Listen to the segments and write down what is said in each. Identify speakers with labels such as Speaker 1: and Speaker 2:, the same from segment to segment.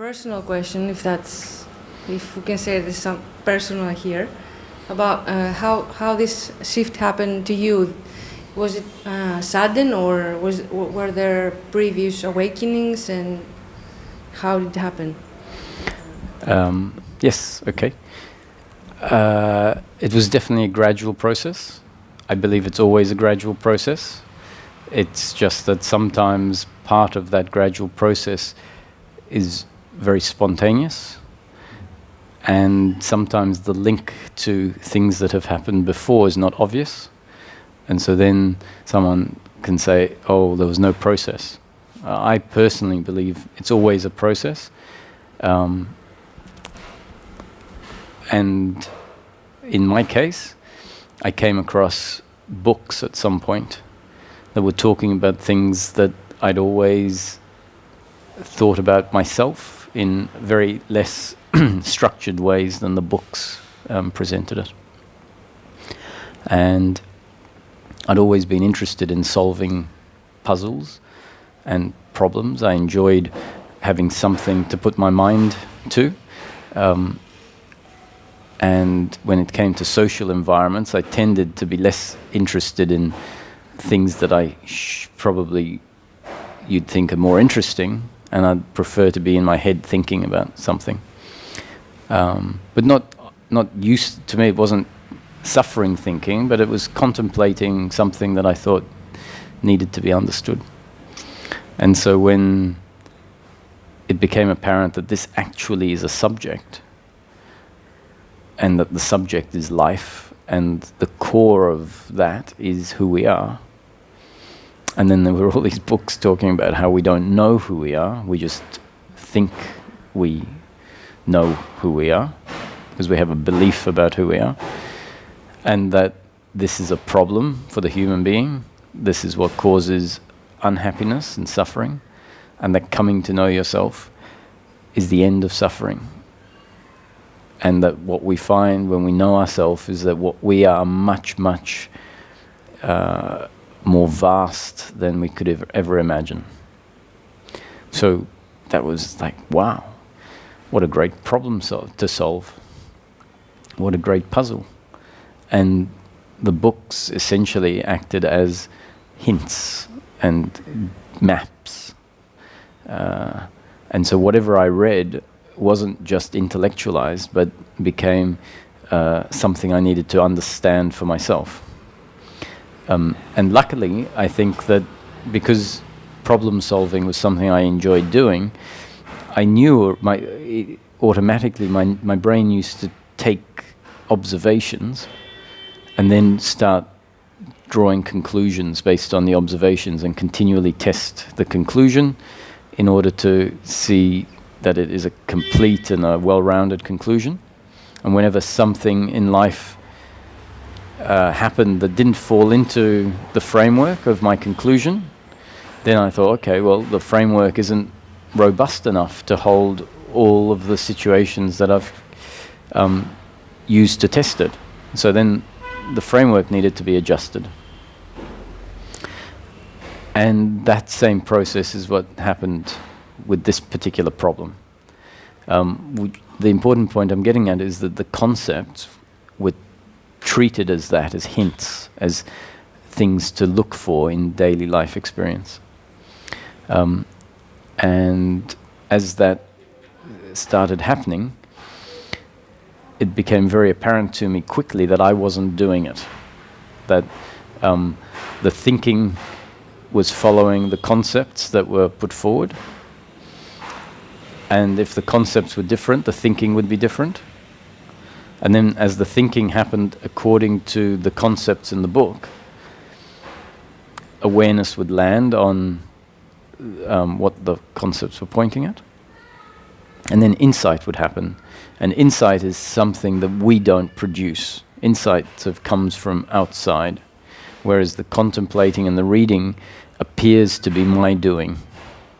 Speaker 1: personal question, if we can say there's some personal here, about how this shift happened to you. Was it sudden, or were there previous awakenings, and how did it happen?
Speaker 2: Yes, okay. It was definitely a gradual process. I believe it's always a gradual process. It's just that sometimes part of that gradual process is very spontaneous, and sometimes the link to things that have happened before is not obvious. And so then someone can say, oh, there was no process. I personally believe it's always a process. And in my case, I came across books at some point that were talking about things that I'd always thought about myself in very less structured ways than the books presented it. And I'd always been interested in solving puzzles and problems. I enjoyed having something to put my mind to. And when it came to social environments, I tended to be less interested in things that I probably you'd think are more interesting, and I'd prefer to be in my head thinking about something. But not used to me. It wasn't suffering thinking, but it was contemplating something that I thought needed to be understood. And so when it became apparent that this actually is a subject, and that the subject is life, and the core of that is who we are. And then there were all these books talking about how we don't know who we are, we just think we know who we are, because we have a belief about who we are, and that this is a problem for the human being, this is what causes unhappiness and suffering, and that coming to know yourself is the end of suffering. And that what we find when we know ourselves is that what we are much, much more vast than we could ever imagine. So that was like, wow, what a great problem to solve. What a great puzzle. And the books essentially acted as hints and maps. And so whatever I read wasn't just intellectualized, but became something I needed to understand for myself. And luckily, I think that because problem solving was something I enjoyed doing, I knew automatically my brain used to take observations and then start drawing conclusions based on the observations and continually test the conclusion in order to see that it is a complete and a well-rounded conclusion. And whenever something in life happened that didn't fall into the framework of my conclusion, then I thought, okay, well, the framework isn't robust enough to hold all of the situations that I've used to test it. So then the framework needed to be adjusted. And that same process is what happened with this particular problem. The important point I'm getting at is that the concepts were treated as that, as hints, as things to look for in daily life experience. And as that started happening, it became very apparent to me quickly that I wasn't doing it. That the thinking was following the concepts that were put forward. And if the concepts were different, the thinking would be different. And then as the thinking happened according to the concepts in the book, awareness would land on what the concepts were pointing at. And then insight would happen. And insight is something that we don't produce. Insight sort of comes from outside, whereas the contemplating and the reading appears to be my doing.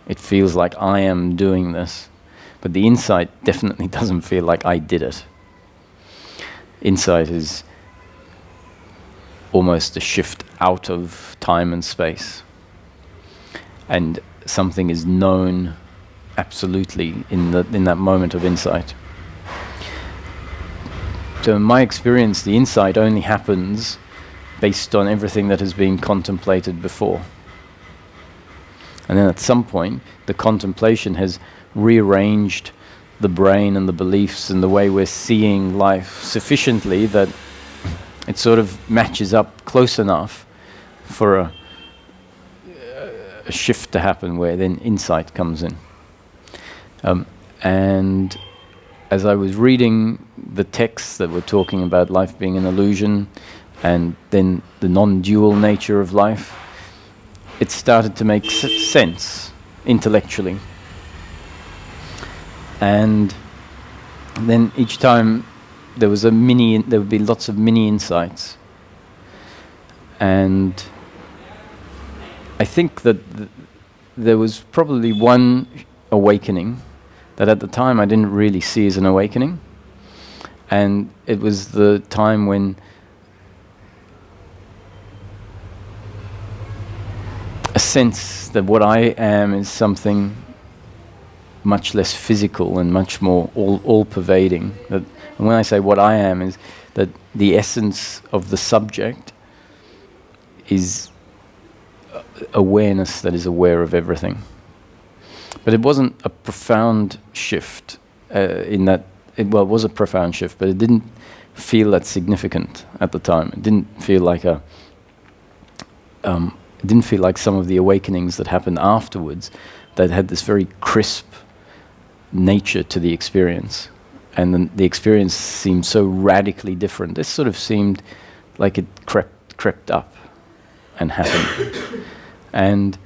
Speaker 2: It feels like I am doing this. But the insight definitely doesn't feel like I did it. Insight is almost a shift out of time and space. And something is known absolutely in that moment of insight. So in my experience, the insight only happens based on everything that has been contemplated before. And then at some point, the contemplation has rearranged the brain and the beliefs and the way we're seeing life sufficiently that it sort of matches up close enough for a shift to happen where then insight comes in. And as I was reading the texts that were talking about life being an illusion and then the non-dual nature of life, it started to make sense intellectually. And then each time there would be lots of mini insights. And I think that there was probably one awakening that at the time I didn't really see as an awakening. And it was the time when a sense that what I am is something much less physical and much more all-pervading. And when I say what I am, is that the essence of the subject is awareness that is aware of everything. But it wasn't a profound shift in that. It was a profound shift, but it didn't feel that significant at the time. It didn't feel like it didn't feel like some of the awakenings that happened afterwards that had this very crisp nature to the experience. And the experience seemed so radically different. This sort of seemed like it crept up and happened. And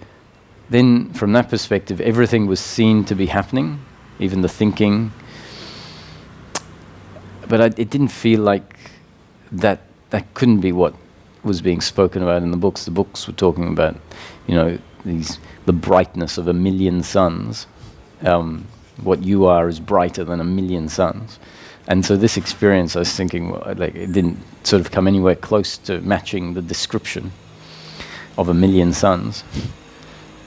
Speaker 2: then from that perspective, everything was seen to be happening, even the thinking. But it didn't feel like that couldn't be what was being spoken about in the books. The books were talking about, the brightness of 1,000,000 suns. What you are is brighter than 1,000,000 suns. And so this experience, I was thinking, it didn't sort of come anywhere close to matching the description of 1,000,000 suns.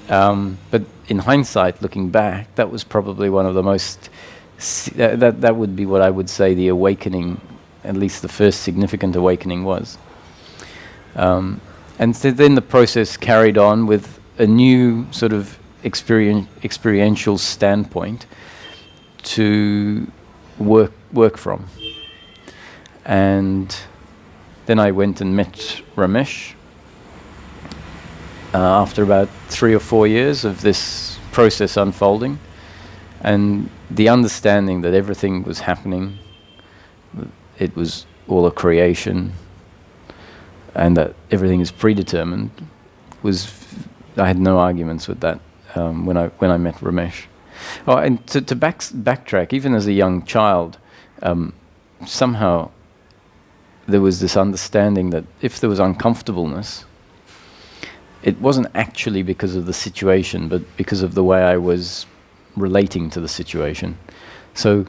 Speaker 2: But in hindsight, looking back, that was probably one of the most, that would be what I would say the awakening, at least the first significant awakening was. And so then the process carried on with a new sort of experiential standpoint to work from. And then I went and met Ramesh after about 3 or 4 years of this process unfolding, and the understanding that everything was happening, it was all a creation, and that everything is predetermined, I had no arguments with that when I met Ramesh. Oh, and to backtrack, even as a young child, somehow there was this understanding that if there was uncomfortableness, it wasn't actually because of the situation, but because of the way I was relating to the situation. So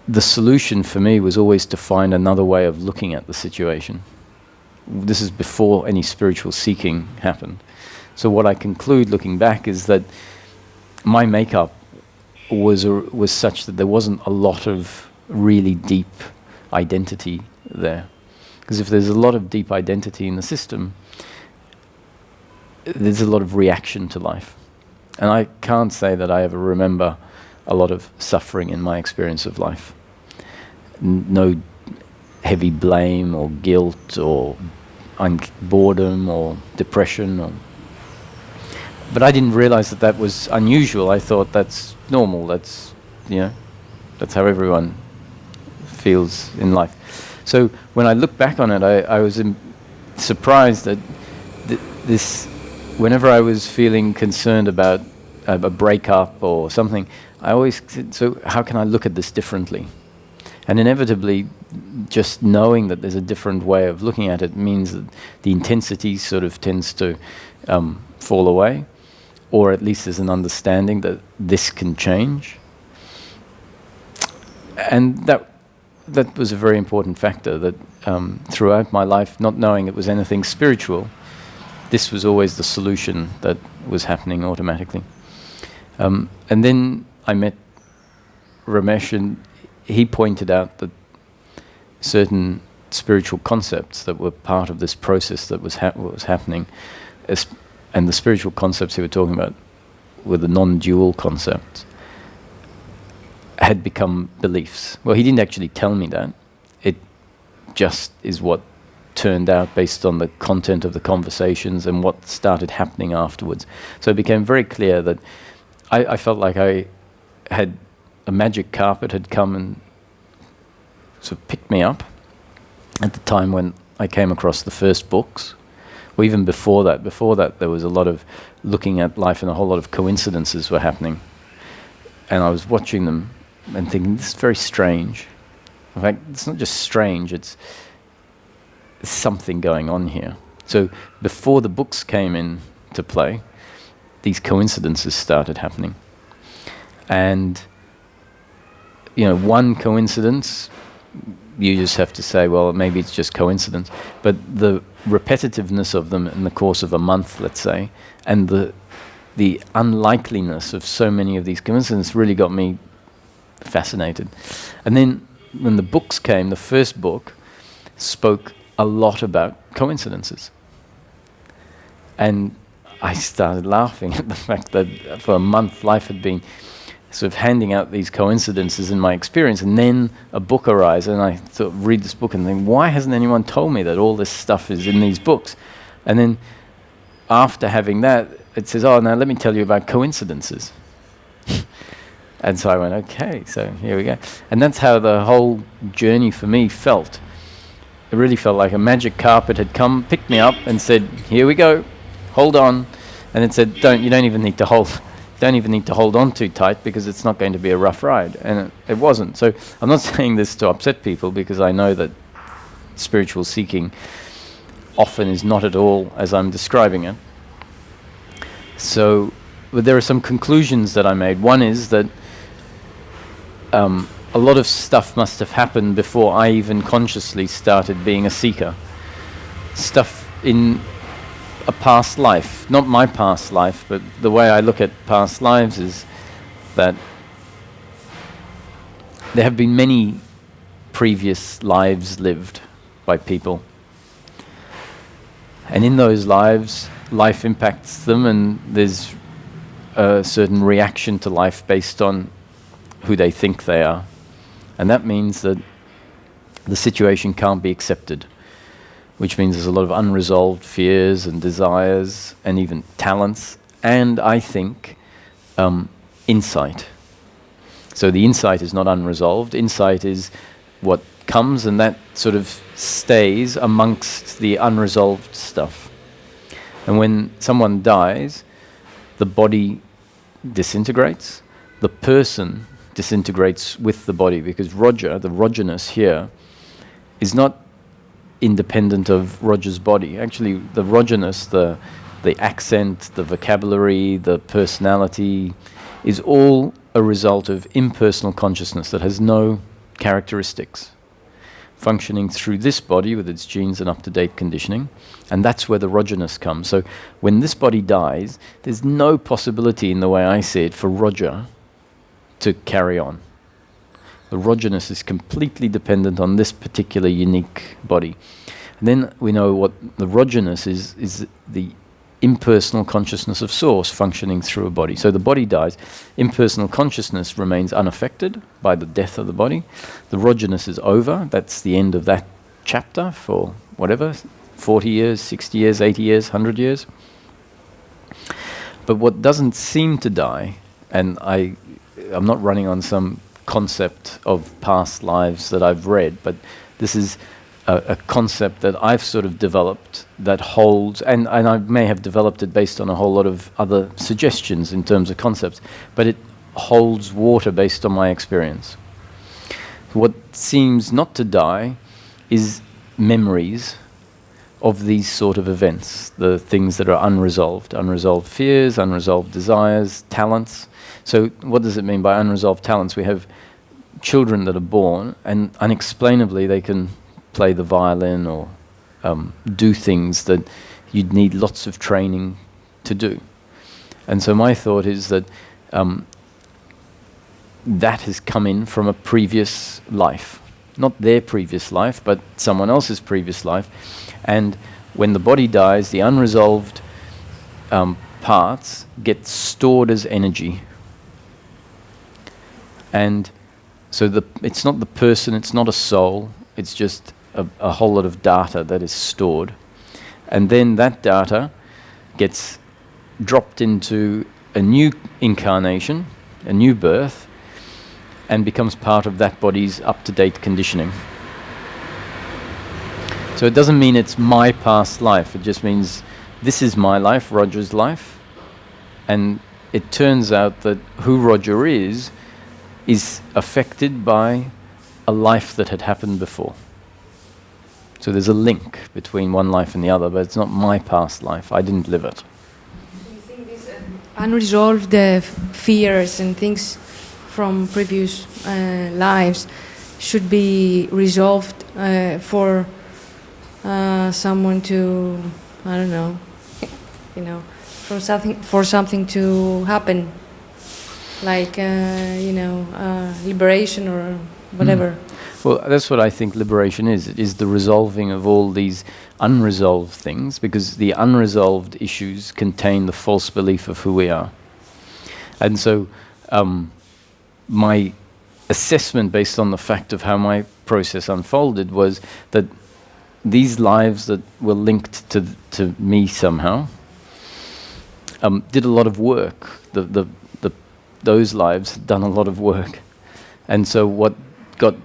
Speaker 2: the solution for me was always to find another way of looking at the situation. This is before any spiritual seeking happened. So what I conclude looking back is that my makeup was such that there wasn't a lot of really deep identity there. Because if there's a lot of deep identity in the system, there's a lot of reaction to life. And I can't say that I ever remember a lot of suffering in my experience of life. No heavy blame or guilt or boredom or depression. But I didn't realize that was unusual. I thought that's normal. That's how everyone feels in life. So when I look back on it, I was surprised that whenever I was feeling concerned about a breakup or something, I always said, so how can I look at this differently? And inevitably, just knowing that there's a different way of looking at it means that the intensity sort of tends to fall away, or at least there's an understanding that this can change. And that was a very important factor, that throughout my life, not knowing it was anything spiritual, this was always the solution that was happening automatically. And then I met Ramesh, and he pointed out that certain spiritual concepts that were part of this process that was happening, and the spiritual concepts he was talking about were the non-dual concepts, had become beliefs. Well, he didn't actually tell me that. It just is what turned out based on the content of the conversations and what started happening afterwards. So it became very clear that I felt like I had a magic carpet had come and sort of picked me up at the time when I came across the first books, or even before that. Before that, there was a lot of looking at life, and a whole lot of coincidences were happening. And I was watching them and thinking, this is very strange. In fact, it's not just strange, it's something going on here. So before the books came into play, these coincidences started happening. And, you know, one coincidence, you just have to say, well, maybe it's just coincidence. But the repetitiveness of them in the course of a month, let's say, and the unlikeliness of so many of these coincidences really got me fascinated. And then when the books came, the first book spoke a lot about coincidences. And I started laughing at the fact that for a month life had been sort of handing out these coincidences in my experience, and then a book arises, and I sort of read this book and think, why hasn't anyone told me that all this stuff is in these books? And then after having that, it says, oh, now let me tell you about coincidences. And so I went, okay, so here we go. And that's how the whole journey for me felt. It really felt like a magic carpet had come, picked me up and said, here we go, hold on. And it said, you don't even need to hold on too tight, because it's not going to be a rough ride. And it wasn't. So I'm not saying this to upset people, because I know that spiritual seeking often is not at all as I'm describing it. So, but there are some conclusions that I made. One is that a lot of stuff must have happened before I even consciously started being a seeker. Stuff in a past life, not my past life, but the way I look at past lives is that there have been many previous lives lived by people. And in those lives, life impacts them, and there's a certain reaction to life based on who they think they are. And that means that the situation can't be accepted, which means there's a lot of unresolved fears and desires and even talents, and I think insight. So the insight is not unresolved. Insight is what comes, and that sort of stays amongst the unresolved stuff. And when someone dies, the body disintegrates, the person disintegrates with the body, because Roger, the Rogerness here, is not independent of Roger's body. Actually, the Rogerness, the accent, the vocabulary, the personality, is all a result of impersonal consciousness that has no characteristics, functioning through this body with its genes and up-to-date conditioning, and that's where the Rogerness comes. So when this body dies, there's no possibility, in the way I see it, for Roger to carry on. The Rogerness is completely dependent on this particular unique body. And then we know what the Rogerness is the impersonal consciousness of Source functioning through a body. So the body dies, impersonal consciousness remains unaffected by the death of the body. The Rogerness is over, that's the end of that chapter for whatever, 40 years, 60 years, 80 years, 100 years. But what doesn't seem to die, and I'm not running on some concept of past lives that I've read, but this is a concept that I've sort of developed that holds, and I may have developed it based on a whole lot of other suggestions in terms of concepts, but it holds water based on my experience. What seems not to die is memories of these sort of events, the things that are unresolved fears, unresolved desires, talents. So what does it mean by unresolved talents? We have children that are born, and unexplainably they can play the violin or do things that you'd need lots of training to do. And so my thought is that that has come in from a previous life. Not their previous life, but someone else's previous life. And when the body dies, the unresolved parts get stored as energy. And so it's not the person, it's not a soul, it's just a whole lot of data that is stored. And then that data gets dropped into a new incarnation, a new birth, and becomes part of that body's up-to-date conditioning. So it doesn't mean it's my past life, it just means this is my life, Roger's life, and it turns out that who Roger is affected by a life that had happened before. So there's a link between one life and the other, but it's not my past life, I didn't live it.
Speaker 1: Do you think these unresolved fears and things from previous lives should be resolved for someone to, I don't know, for something to happen, like liberation or whatever?
Speaker 2: Well, that's what I think liberation is. It is the resolving of all these unresolved things, because the unresolved issues contain the false belief of who we are. And so my assessment based on the fact of how my process unfolded was that these lives that were linked to me somehow did a lot of work. Those lives had done a lot of work. And so what got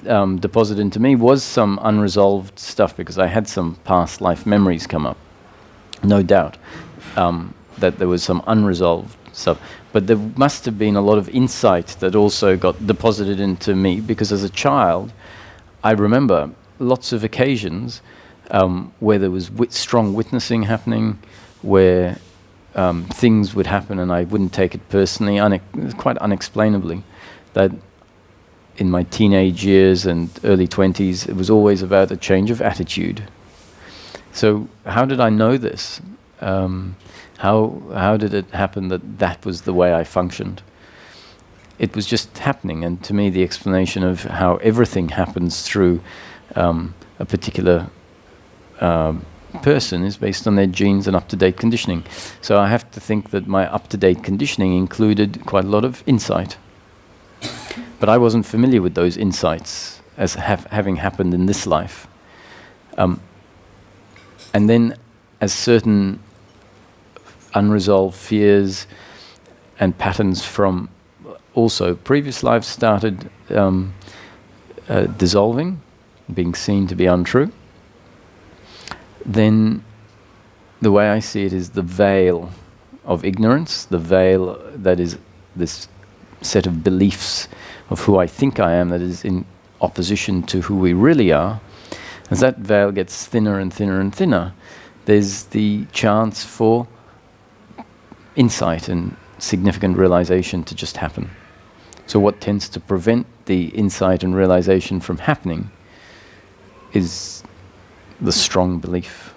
Speaker 2: deposited into me was some unresolved stuff, because I had some past life memories come up. No doubt that there was some unresolved stuff. But there must have been a lot of insight that also got deposited into me, because as a child, I remember lots of occasions where there was strong witnessing happening, where things would happen and I wouldn't take it personally, quite unexplainably. That in my teenage years and early 20s, it was always about a change of attitude. So how did I know this? How did it happen that was the way I functioned? It was just happening, and to me the explanation of how everything happens through a particular person is based on their genes and up-to-date conditioning. So I have to think that my up-to-date conditioning included quite a lot of insight. But I wasn't familiar with those insights as having happened in this life. And then as certain unresolved fears and patterns from also previous lives started dissolving, being seen to be untrue, then the way I see it is the veil of ignorance, the veil that is this set of beliefs of who I think I am that is in opposition to who we really are. As that veil gets thinner and thinner and thinner, there's the chance for insight and significant realization to just happen. So what tends to prevent the insight and realization from happening is the strong belief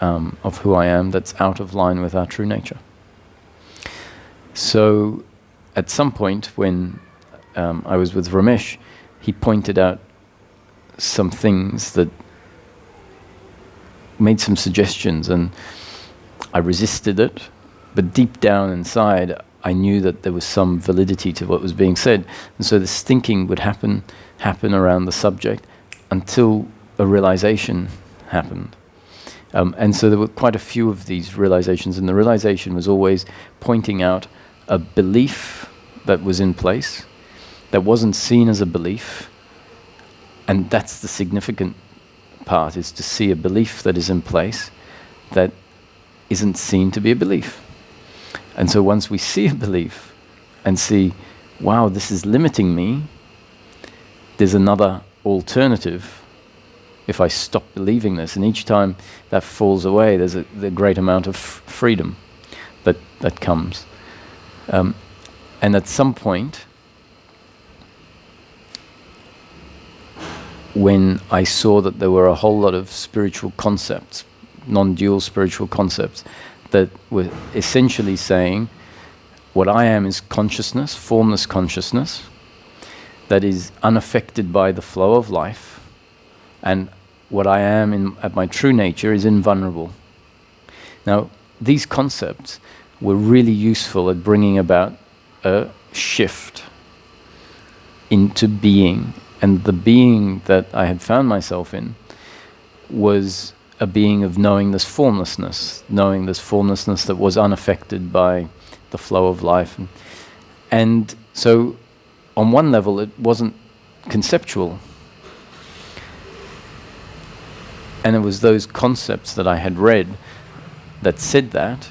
Speaker 2: of who I am that's out of line with our true nature. So at some point when I was with Ramesh, he pointed out some things that made some suggestions, and I resisted it, but deep down inside I knew that there was some validity to what was being said. And so this thinking would happen around the subject until a realization happened. And so there were quite a few of these realizations, and the realization was always pointing out a belief that was in place that wasn't seen as a belief. And that's the significant part, is to see a belief that is in place that isn't seen to be a belief. And so once we see a belief and see, wow, this is limiting me, there's another alternative if I stop believing this. And each time that falls away, there's a great amount of freedom that comes. And at some point, when I saw that there were a whole lot of spiritual concepts, non-dual spiritual concepts, that were essentially saying, what I am is consciousness, formless consciousness, that is unaffected by the flow of life, and what I am at my true nature is invulnerable. Now, these concepts were really useful at bringing about a shift into being, and the being that I had found myself in was a being of knowing this formlessness that was unaffected by the flow of life. And so on one level it wasn't conceptual, and it was those concepts that I had read that said that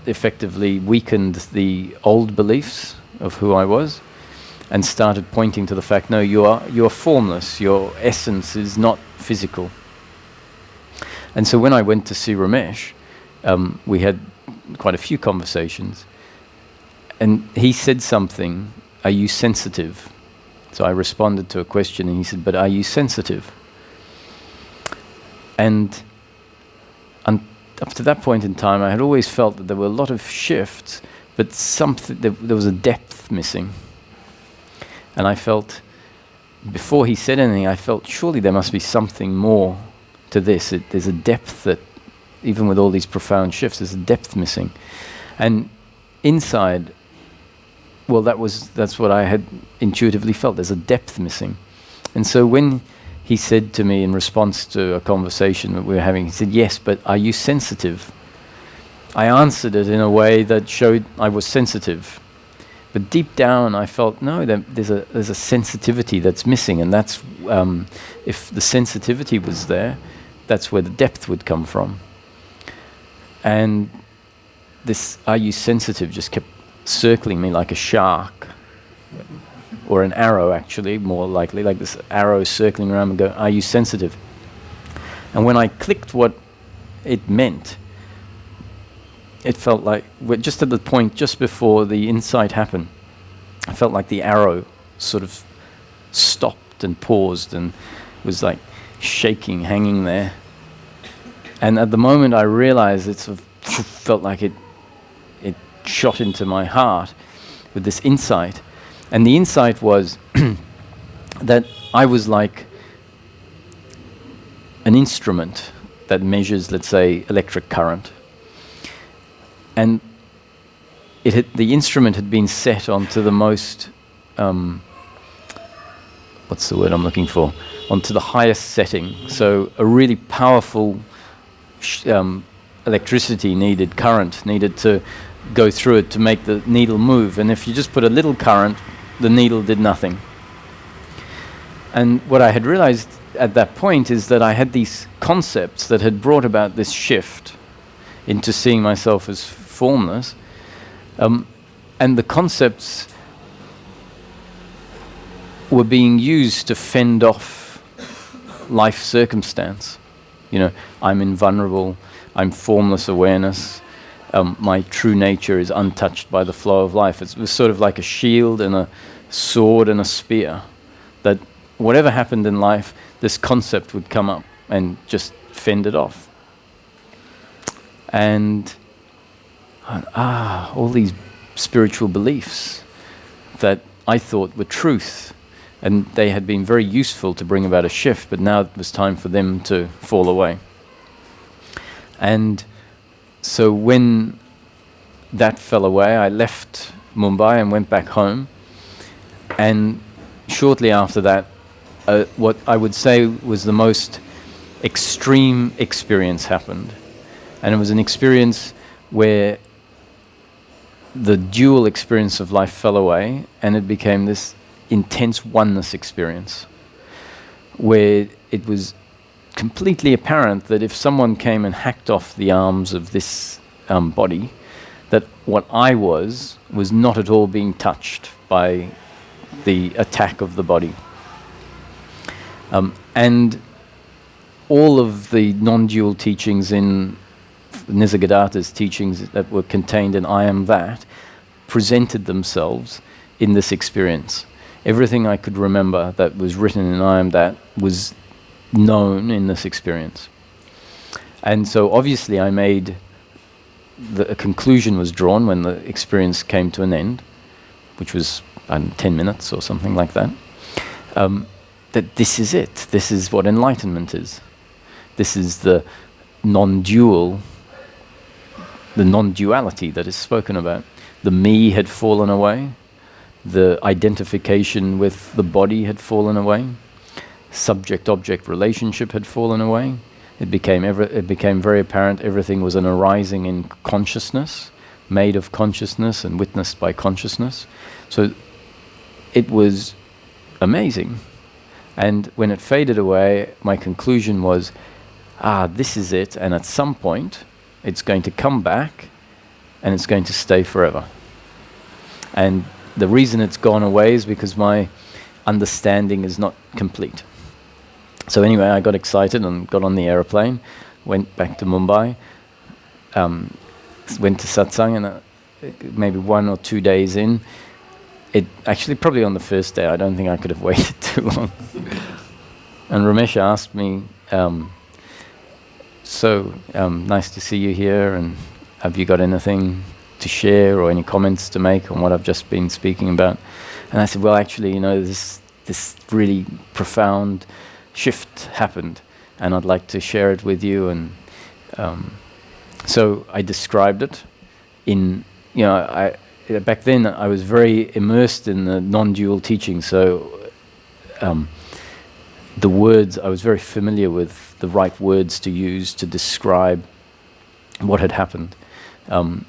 Speaker 2: effectively weakened the old beliefs of who I was, and started pointing to the fact, no, you are formless, your essence is not physical. And so when I went to see Ramesh, we had quite a few conversations, and he said something, are you sensitive? So I responded to a question, and he said, but are you sensitive? And up to that point in time, I had always felt that there were a lot of shifts, but there was a depth missing. And I felt, before he said anything, I felt surely there must be something more to this. There's a depth that, even with all these profound shifts, there's a depth missing. And inside, well, that's what I had intuitively felt. There's a depth missing. And so when he said to me in response to a conversation that we were having, he said, yes, but are you sensitive? I answered it in a way that showed I was sensitive. But deep down I felt, no, there's a sensitivity that's missing, and that's, if the sensitivity was there, that's where the depth would come from. And this, are you sensitive, just kept circling me like a shark, or an arrow actually, more likely, like this arrow circling around and go, are you sensitive? And when I clicked what it meant, it felt like, we're just at the point just before the insight happened, I felt like the arrow sort of stopped and paused and was like shaking, hanging there. And at the moment I realized, it sort of felt like it shot into my heart with this insight. And the insight was that I was like an instrument that measures, let's say, electric current. And the instrument had been set onto the most, what's the word I'm looking for? Onto the highest setting. So a really powerful electricity needed, current needed to go through it to make the needle move. And if you just put a little current, the needle did nothing. And what I had realized at that point is that I had these concepts that had brought about this shift into seeing myself as formless, and the concepts were being used to fend off life circumstance. You know, I'm invulnerable, I'm formless awareness, my true nature is untouched by the flow of life. It was sort of like a shield and a sword and a spear, that whatever happened in life, this concept would come up and just fend it off. And all these spiritual beliefs that I thought were truth, and they had been very useful to bring about a shift, but now it was time for them to fall away. And so when that fell away, I left Mumbai and went back home, and shortly after that, what I would say was the most extreme experience happened. And it was an experience where the dual experience of life fell away, and it became this intense oneness experience, where it was completely apparent that if someone came and hacked off the arms of this body, that what I was not at all being touched by the attack of the body. And all of the non-dual teachings in Nisargadatta's teachings that were contained in I Am That presented themselves in this experience. Everything I could remember that was written in I Am That was known in this experience. And so obviously I made a conclusion was drawn when the experience came to an end, which was 10 minutes or something like that, that this is it. This is what enlightenment is. This is the non-duality that is spoken about. The me had fallen away. The identification with the body had fallen away. Subject-object relationship had fallen away. It became very apparent everything was an arising in consciousness, made of consciousness and witnessed by consciousness. So it was amazing. And when it faded away, my conclusion was, this is it, and at some point it's going to come back and it's going to stay forever. And the reason it's gone away is because my understanding is not complete. So anyway, I got excited and got on the aeroplane, went back to Mumbai, went to Satsang, and maybe 1 or 2 days in, it actually probably on the first day, I don't think I could have waited too long. And Ramesh asked me, nice to see you here, and have you got anything to share or any comments to make on what I've just been speaking about? And I said, well, actually, this really profound shift happened, and I'd like to share it with you. And so I described it in, back then I was very immersed in the non-dual teaching, so the words, I was very familiar with the right words to use to describe what had happened,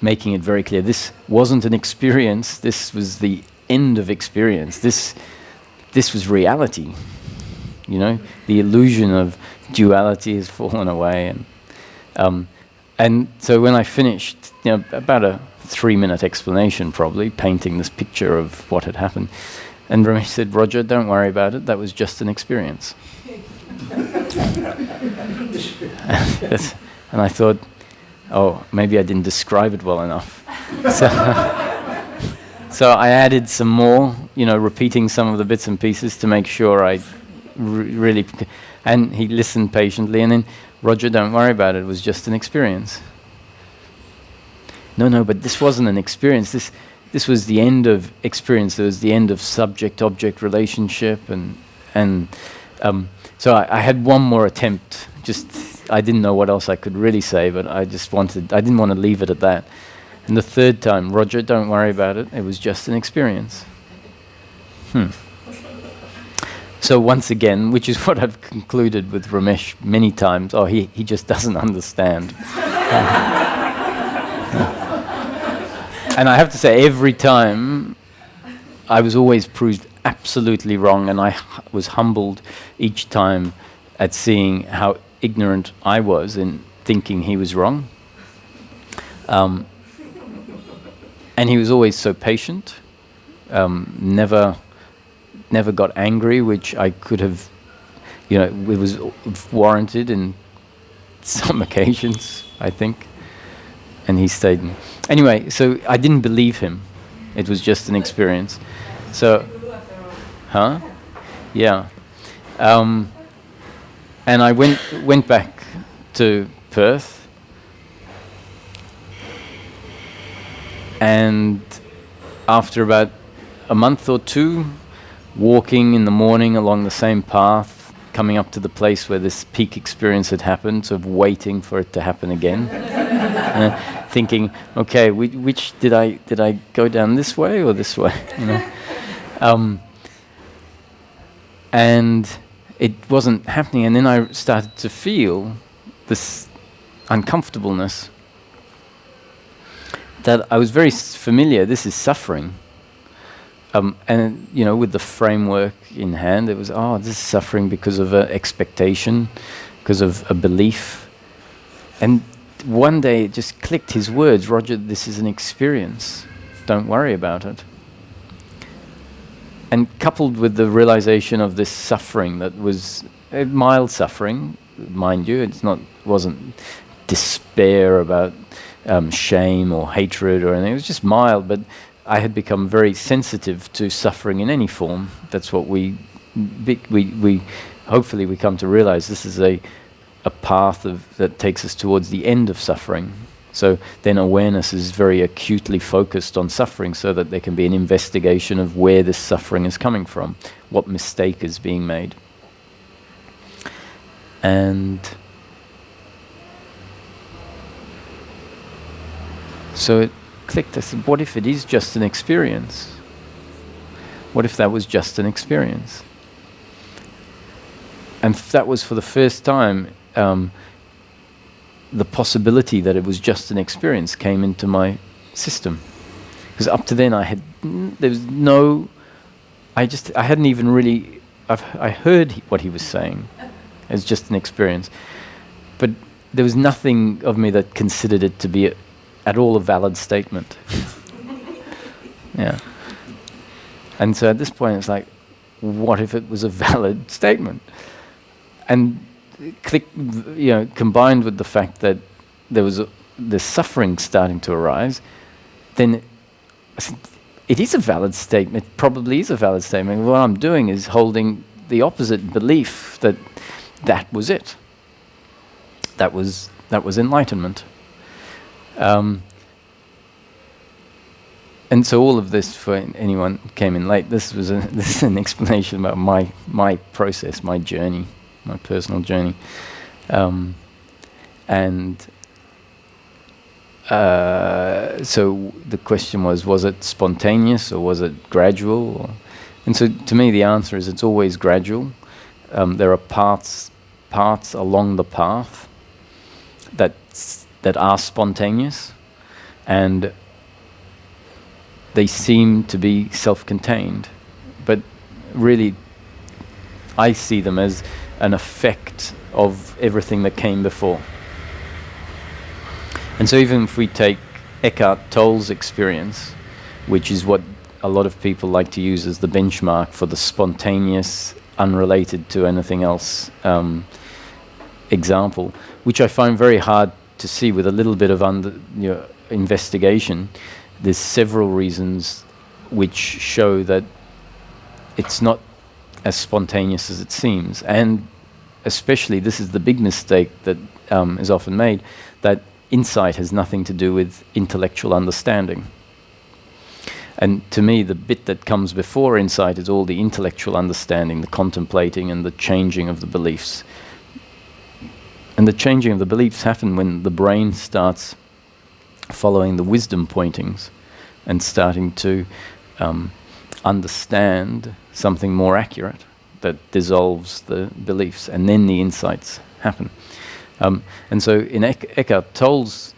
Speaker 2: making it very clear this wasn't an experience, this was the end of experience, this was reality. The illusion of duality has fallen away, and so when I finished, about a 3-minute explanation, probably painting this picture of what had happened, and Ramesh said, "Roger, don't worry about it. That was just an experience." And I thought, maybe I didn't describe it well enough. So I added some more, repeating some of the bits and pieces to make sure I really, and he listened patiently, and then, "Roger, don't worry about it. It was just an experience." No, but this wasn't an experience. This was the end of experience. It was the end of subject-object relationship, and so I had one more attempt. I didn't know what else I could really say, but I didn't want to leave it at that. And the third time, "Roger, don't worry about it. It was just an experience." So once again, which is what I've concluded with Ramesh many times, he just doesn't understand. And I have to say, every time, I was always proved absolutely wrong, and I was humbled each time at seeing how ignorant I was in thinking he was wrong. And he was always so patient, never got angry, which I could have, it was warranted in some occasions, I think. And he stayed. Anyway, so I didn't believe him. It was just an experience. So, yeah. And I went back to Perth, and after about a month or two, walking in the morning along the same path, coming up to the place where this peak experience had happened, sort of waiting for it to happen again, thinking, okay, which did I go down this way or this way? And it wasn't happening, and then I started to feel this uncomfortableness that I was very familiar. This is suffering. And with the framework in hand, it was, this is suffering because of an expectation, because of a belief. And one day it just clicked, his words, "Roger, this is an experience. Don't worry about it." And coupled with the realization of this suffering that was mild suffering, mind you, wasn't despair about shame or hatred or anything. It was just mild, but I had become very sensitive to suffering in any form. That's what we hopefully we come to realize. This is a path that takes us towards the end of suffering. So then awareness is very acutely focused on suffering, so that there can be an investigation of where this suffering is coming from, what mistake is being made. And so it clicked. I said, what if it is just an experience? What if that was just an experience? And that was for the first time, the possibility that it was just an experience came into my system. Because up to then I hadn't even really, I heard what he was saying as just an experience. But there was nothing of me that considered it to be at all a valid statement. Yeah. And so at this point it's like, what if it was a valid statement? And combined with the fact that there was the suffering starting to arise, then I said, it is a valid statement. It probably is a valid statement. What I'm doing is holding the opposite belief that that was it. That was enlightenment. And so all of this, for anyone who came in late, this is an explanation about my process, my journey, my personal journey. So the question was it spontaneous or was it gradual? And so to me the answer is it's always gradual. There are parts along the path that are spontaneous, and they seem to be self-contained, but really I see them as an effect of everything that came before. And so even if we take Eckhart Tolle's experience, which is what a lot of people like to use as the benchmark for the spontaneous, unrelated to anything else example, which I find very hard to see with a little bit of investigation. There's several reasons which show that it's not as spontaneous as it seems, and especially this is the big mistake that is often made, that insight has nothing to do with intellectual understanding. And to me, the bit that comes before insight is all the intellectual understanding, the contemplating and the changing of the beliefs. And the changing of the beliefs happen when the brain starts following the wisdom pointings and starting to understand something more accurate that dissolves the beliefs, and then the insights happen. And so in Eckhart Tolle's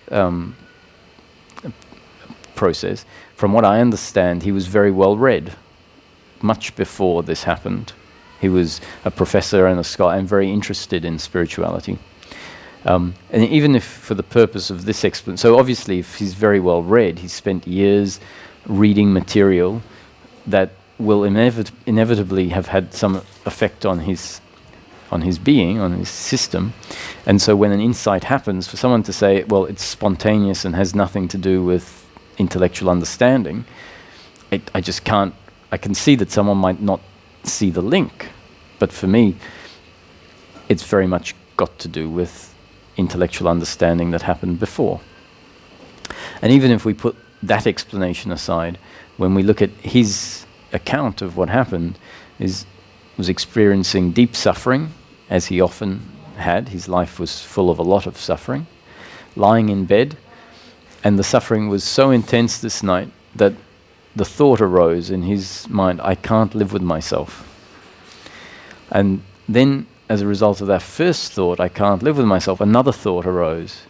Speaker 2: process, from what I understand, he was very well read much before this happened. He was a professor and a scholar and very interested in spirituality. And even if for the purpose of this explanation, so obviously if he's very well read, he's spent years reading material that will inevitably have had some effect on his being, on his system. And so when an insight happens, for someone to say, well, it's spontaneous and has nothing to do with intellectual understanding, I just can't, I can see that someone might not see the link, but for me, it's very much got to do with intellectual understanding that happened before. And even if we put that explanation aside, when we look at his account of what happened, was experiencing deep suffering, as he often had. His life was full of a lot of suffering, lying in bed, and the suffering was so intense this night that the thought arose in his mind, I can't live with myself. And then, as a result of that first thought, I can't live with myself, another thought arose.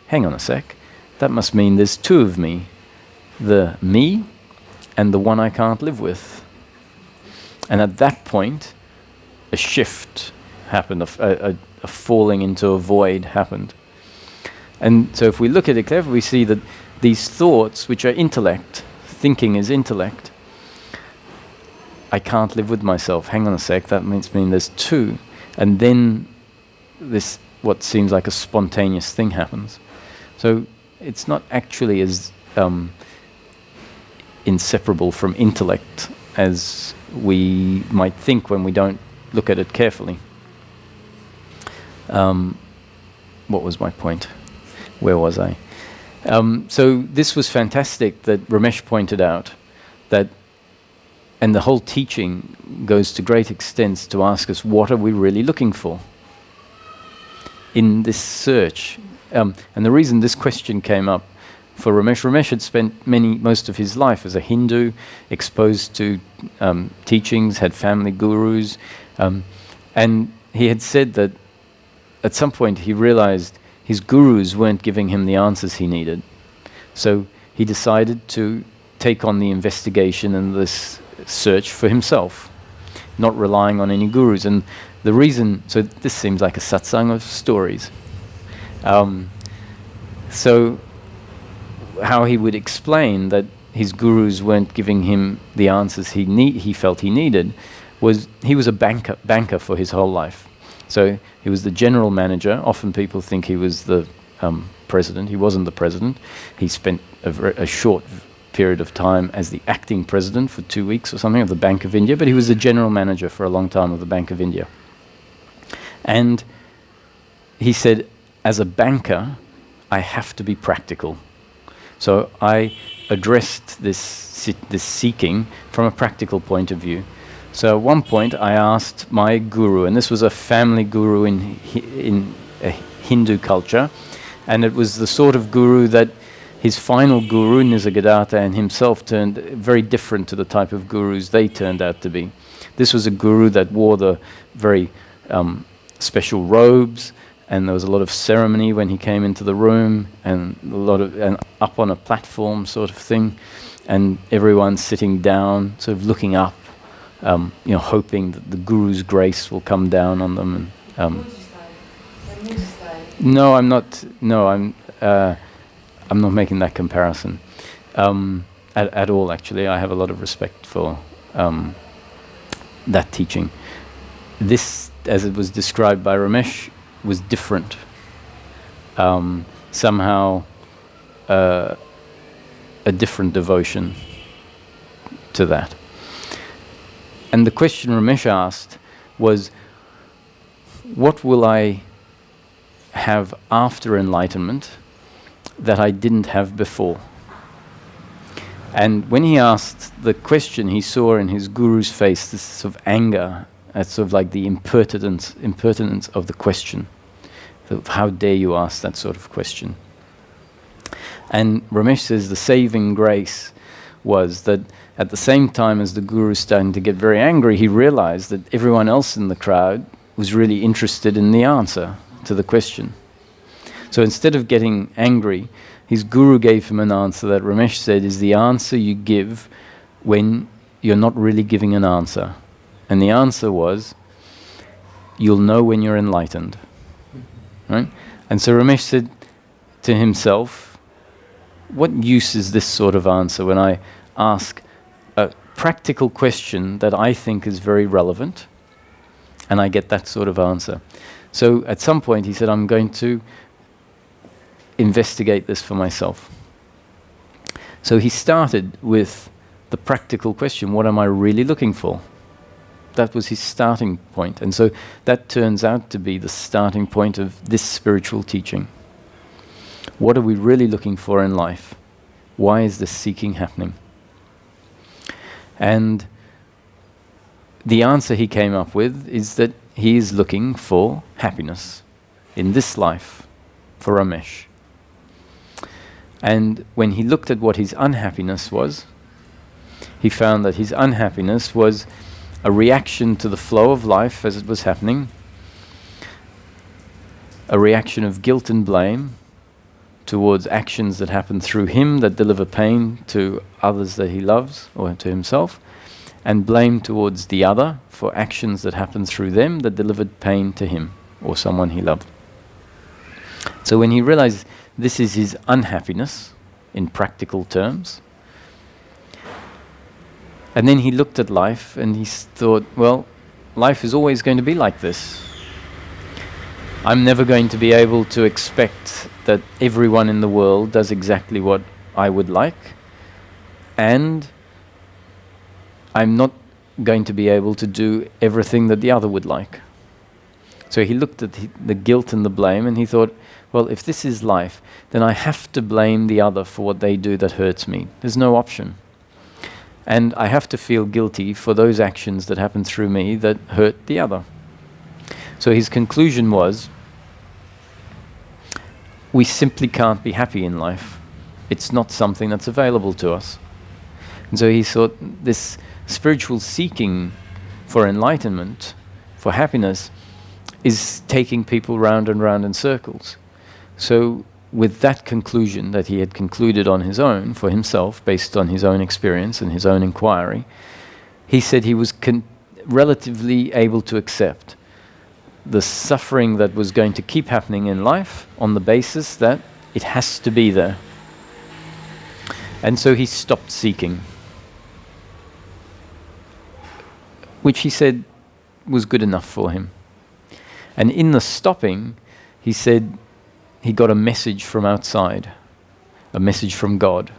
Speaker 2: Hang on a sec, that must mean there's two of me, the me and the one I can't live with. And at that point, a shift happened, a falling into a void happened. And so if we look at it cleverly, we see that these thoughts, which are intellect, thinking is intellect, I can't live with myself, hang on a sec, that means there's two. And then this, what seems like a spontaneous thing happens. So it's not actually as inseparable from intellect as we might think when we don't look at it carefully. What was my point? Where was I? So this was fantastic that Ramesh pointed out that, and the whole teaching goes to great extents to ask us, what are we really looking for in this search? And the reason this question came up for Ramesh, Ramesh had spent most of his life as a Hindu, exposed to teachings, had family gurus, and he had said that at some point he realized his gurus weren't giving him the answers he needed. So he decided to take on the investigation and this search for himself, not relying on any gurus. And the reason, so this seems like a satsang of stories. So how he would explain that his gurus weren't giving him the answers he felt he needed was he was a banker for his whole life. So he was the general manager. Often people think he was the president. He wasn't the president. He spent a short period of time as the acting president for 2 weeks or something of the Bank of India, but he was the general manager for a long time of the Bank of India. And he said, as a banker, I have to be practical. So I addressed this seeking from a practical point of view. So at one point I asked my guru, and this was a family guru in a Hindu culture, and it was the sort of guru that his final guru, Nisargadatta, and himself turned very different to the type of gurus they turned out to be. This was a guru that wore the very special robes, and there was a lot of ceremony when he came into the room, and and up on a platform sort of thing, and everyone sitting down, sort of looking up, hoping that the guru's grace will come down on them. No, I'm not. No, I'm not making that comparison at all. Actually, I have a lot of respect for that teaching. This, as it was described by Ramesh, was different. Somehow, a different devotion to that. And the question Ramesh asked was, what will I have after enlightenment that I didn't have before? And when he asked the question, he saw in his guru's face this sort of anger, sort of like the impertinence of the question. So how dare you ask that sort of question? And Ramesh says the saving grace was that at the same time as the guru was starting to get very angry, he realized that everyone else in the crowd was really interested in the answer to the question. So instead of getting angry, his guru gave him an answer that Ramesh said is the answer you give when you're not really giving an answer. And the answer was, you'll know when you're enlightened. Right? And so Ramesh said to himself, what use is this sort of answer when I ask a practical question that I think is very relevant, and I get that sort of answer? So at some point he said, I'm going to investigate this for myself. So he started with the practical question, what am I really looking for? That was his starting point. And so that turns out to be the starting point of this spiritual teaching. What are we really looking for in life? Why is this seeking happening? And the answer he came up with is that he is looking for happiness in this life, for Ramesh. And when he looked at what his unhappiness was, he found that his unhappiness was a reaction to the flow of life as it was happening, a reaction of guilt and blame towards actions that happen through him that deliver pain to others that he loves or to himself, and blame towards the other for actions that happen through them that delivered pain to him or someone he loved. So when he realized this is his unhappiness in practical terms, and then he looked at life and he thought, well, life is always going to be like this. I'm never going to be able to expect that everyone in the world does exactly what I would like, and I'm not going to be able to do everything that the other would like. So he looked at the guilt and the blame, and he thought, well, if this is life, then I have to blame the other for what they do that hurts me. There's no option. And I have to feel guilty for those actions that happen through me that hurt the other. So his conclusion was, we simply can't be happy in life. It's not something that's available to us. And so he thought this spiritual seeking for enlightenment, for happiness, is taking people round and round in circles. So with that conclusion that he had concluded on his own, for himself, based on his own experience and his own inquiry, he said he was relatively able to accept the suffering that was going to keep happening in life on the basis that it has to be there. And so he stopped seeking, which he said was good enough for him. And in the stopping, he said he got a message from outside, a message from God,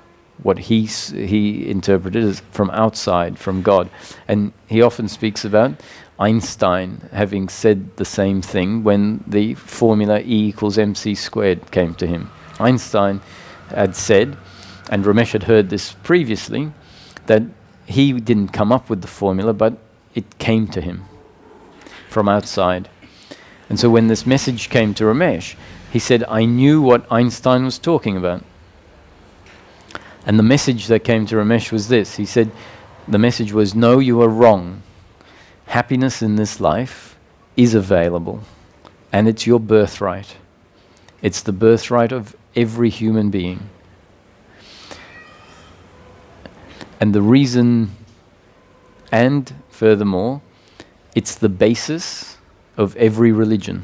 Speaker 2: what he interpreted as from outside, from God. And he often speaks about Einstein having said the same thing when the formula E equals mc squared came to him. Einstein had said, and Ramesh had heard this previously, that he didn't come up with the formula, but it came to him from outside. And so when this message came to Ramesh, he said, I knew what Einstein was talking about. And the message that came to Ramesh was this. He said, the message was, no, you are wrong. Happiness in this life is available, and it's your birthright. It's the birthright of every human being. And the reason, and furthermore, it's the basis of every religion.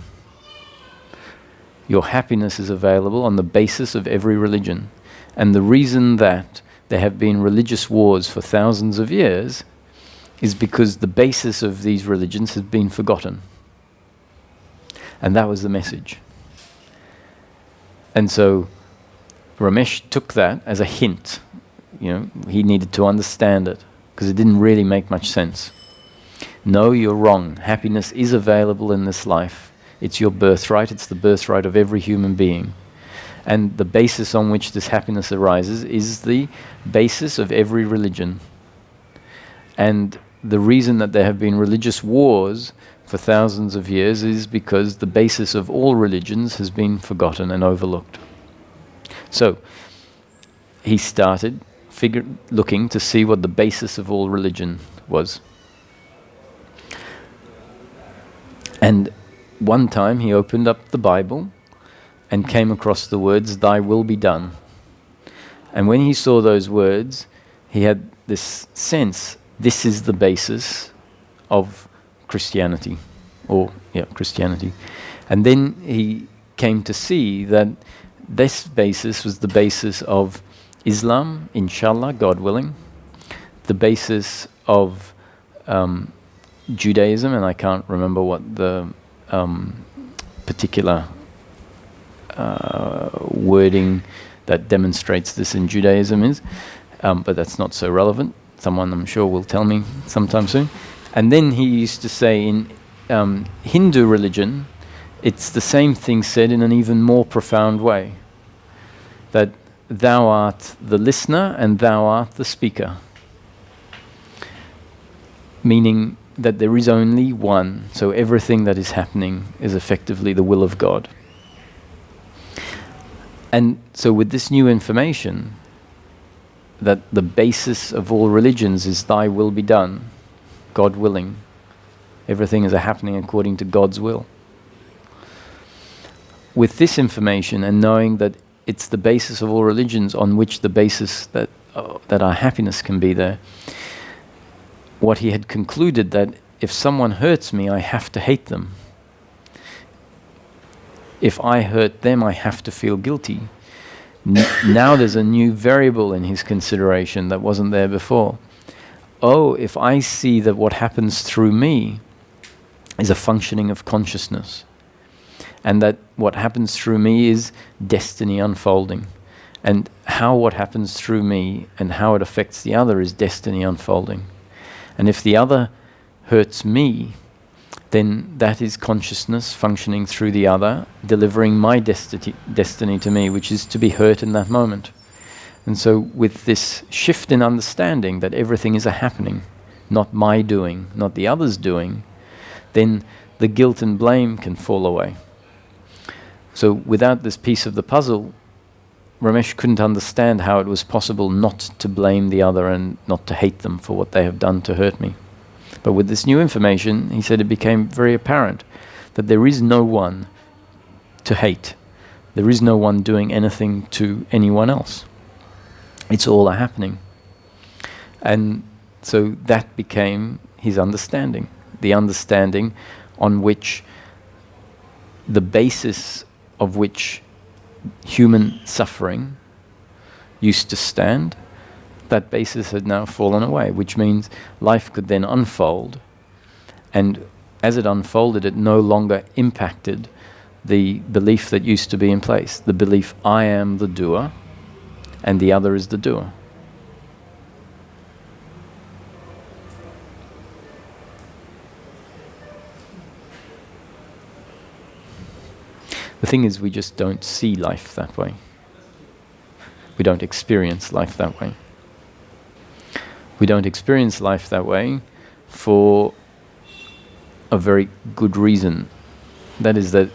Speaker 2: Your happiness is available on the basis of every religion. And the reason that there have been religious wars for thousands of years is because the basis of these religions has been forgotten. And that was the message. And so Ramesh took that as a hint. He needed to understand it, because it didn't really make much sense. No, you're wrong. Happiness is available in this life. It's your birthright. It's the birthright of every human being. And the basis on which this happiness arises is the basis of every religion. And the reason that there have been religious wars for thousands of years is because the basis of all religions has been forgotten and overlooked. So he started looking to see what the basis of all religion was. And one time he opened up the Bible and came across the words, "Thy will be done." And when he saw those words, he had this sense, this is the basis of Christianity. Christianity. And then he came to see that this basis was the basis of Islam, inshallah, God willing, the basis of Judaism, and I can't remember what the particular wording that demonstrates this in Judaism is, but that's not so relevant. Someone, I'm sure, will tell me sometime soon. And then he used to say in Hindu religion, it's the same thing said in an even more profound way, that thou art the listener and thou art the speaker. Meaning that there is only one, so everything that is happening is effectively the will of God. And so with this new information, that the basis of all religions is thy will be done, God willing. Everything is happening according to God's will. With this information and knowing that it's the basis of all religions on which the basis that our happiness can be there, what he had concluded that if someone hurts me, I have to hate them. If I hurt them, I have to feel guilty. Now there's a new variable in his consideration that wasn't there before. Oh, if I see that what happens through me is a functioning of consciousness, and that what happens through me is destiny unfolding, and how what happens through me and how it affects the other is destiny unfolding. And if the other hurts me, then that is consciousness functioning through the other, delivering my destiny to me, which is to be hurt in that moment. And so with this shift in understanding that everything is a happening, not my doing, not the other's doing, then the guilt and blame can fall away. So without this piece of the puzzle, Ramesh couldn't understand how it was possible not to blame the other and not to hate them for what they have done to hurt me. But with this new information, he said it became very apparent that there is no one to hate. There is no one doing anything to anyone else. It's all a happening. And so that became his understanding, the understanding on which the basis of which human suffering used to stand. That basis had now fallen away, which means life could then unfold, and as it unfolded, it no longer impacted the belief that used to be in place, the belief I am the doer and the other is the doer. The thing is, we just don't see life that way. We don't experience life that way. We don't experience life that way for a very good reason. That is that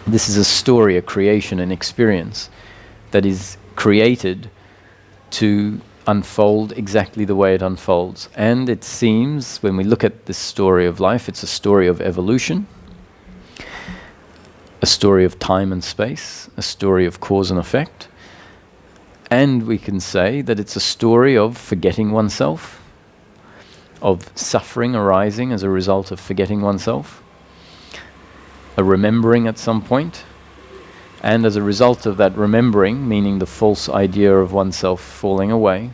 Speaker 2: this is a story, a creation, an experience that is created to unfold exactly the way it unfolds. And it seems, when we look at this story of life, it's a story of evolution, a story of time and space, a story of cause and effect. And we can say that it's a story of forgetting oneself, of suffering arising as a result of forgetting oneself, a remembering at some point, and as a result of that remembering, meaning the false idea of oneself falling away,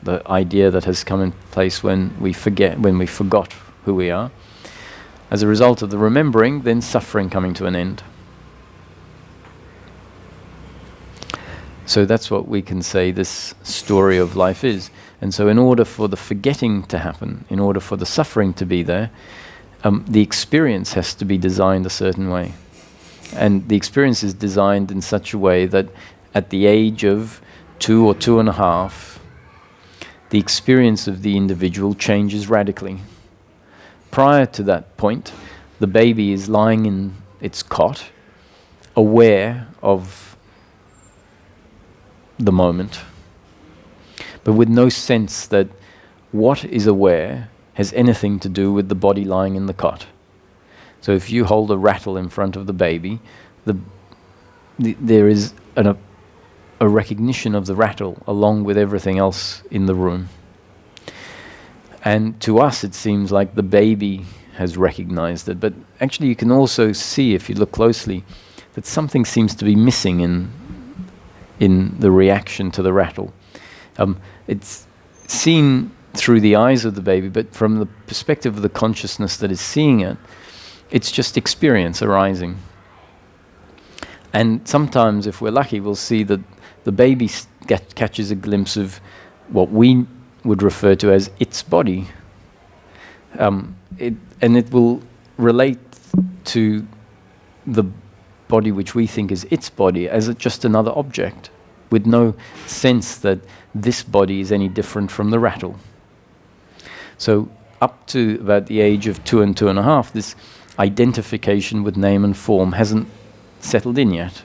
Speaker 2: the idea that has come in place when we forgot who we are, as a result of the remembering, then suffering coming to an end. So that's what we can say this story of life is. And so in order for the forgetting to happen, in order for the suffering to be there, the experience has to be designed a certain way. And the experience is designed in such a way that at the age of 2 or 2.5, the experience of the individual changes radically. Prior to that point, the baby is lying in its cot, aware of the moment, but with no sense that what is aware has anything to do with the body lying in the cot. So if you hold a rattle in front of the baby, there is a recognition of the rattle along with everything else in the room. And to us it seems like the baby has recognized it, but actually you can also see, if you look closely, that something seems to be missing in the reaction to the rattle. It's seen through the eyes of the baby, but from the perspective of the consciousness that is seeing it, it's just experience arising. And sometimes, if we're lucky, we'll see that the baby catches a glimpse of what we would refer to as its body. And it will relate to the body which we think is its body as just another object, with no sense that this body is any different from the rattle. So up to about the age of 2 and 2.5, this identification with name and form hasn't settled in yet.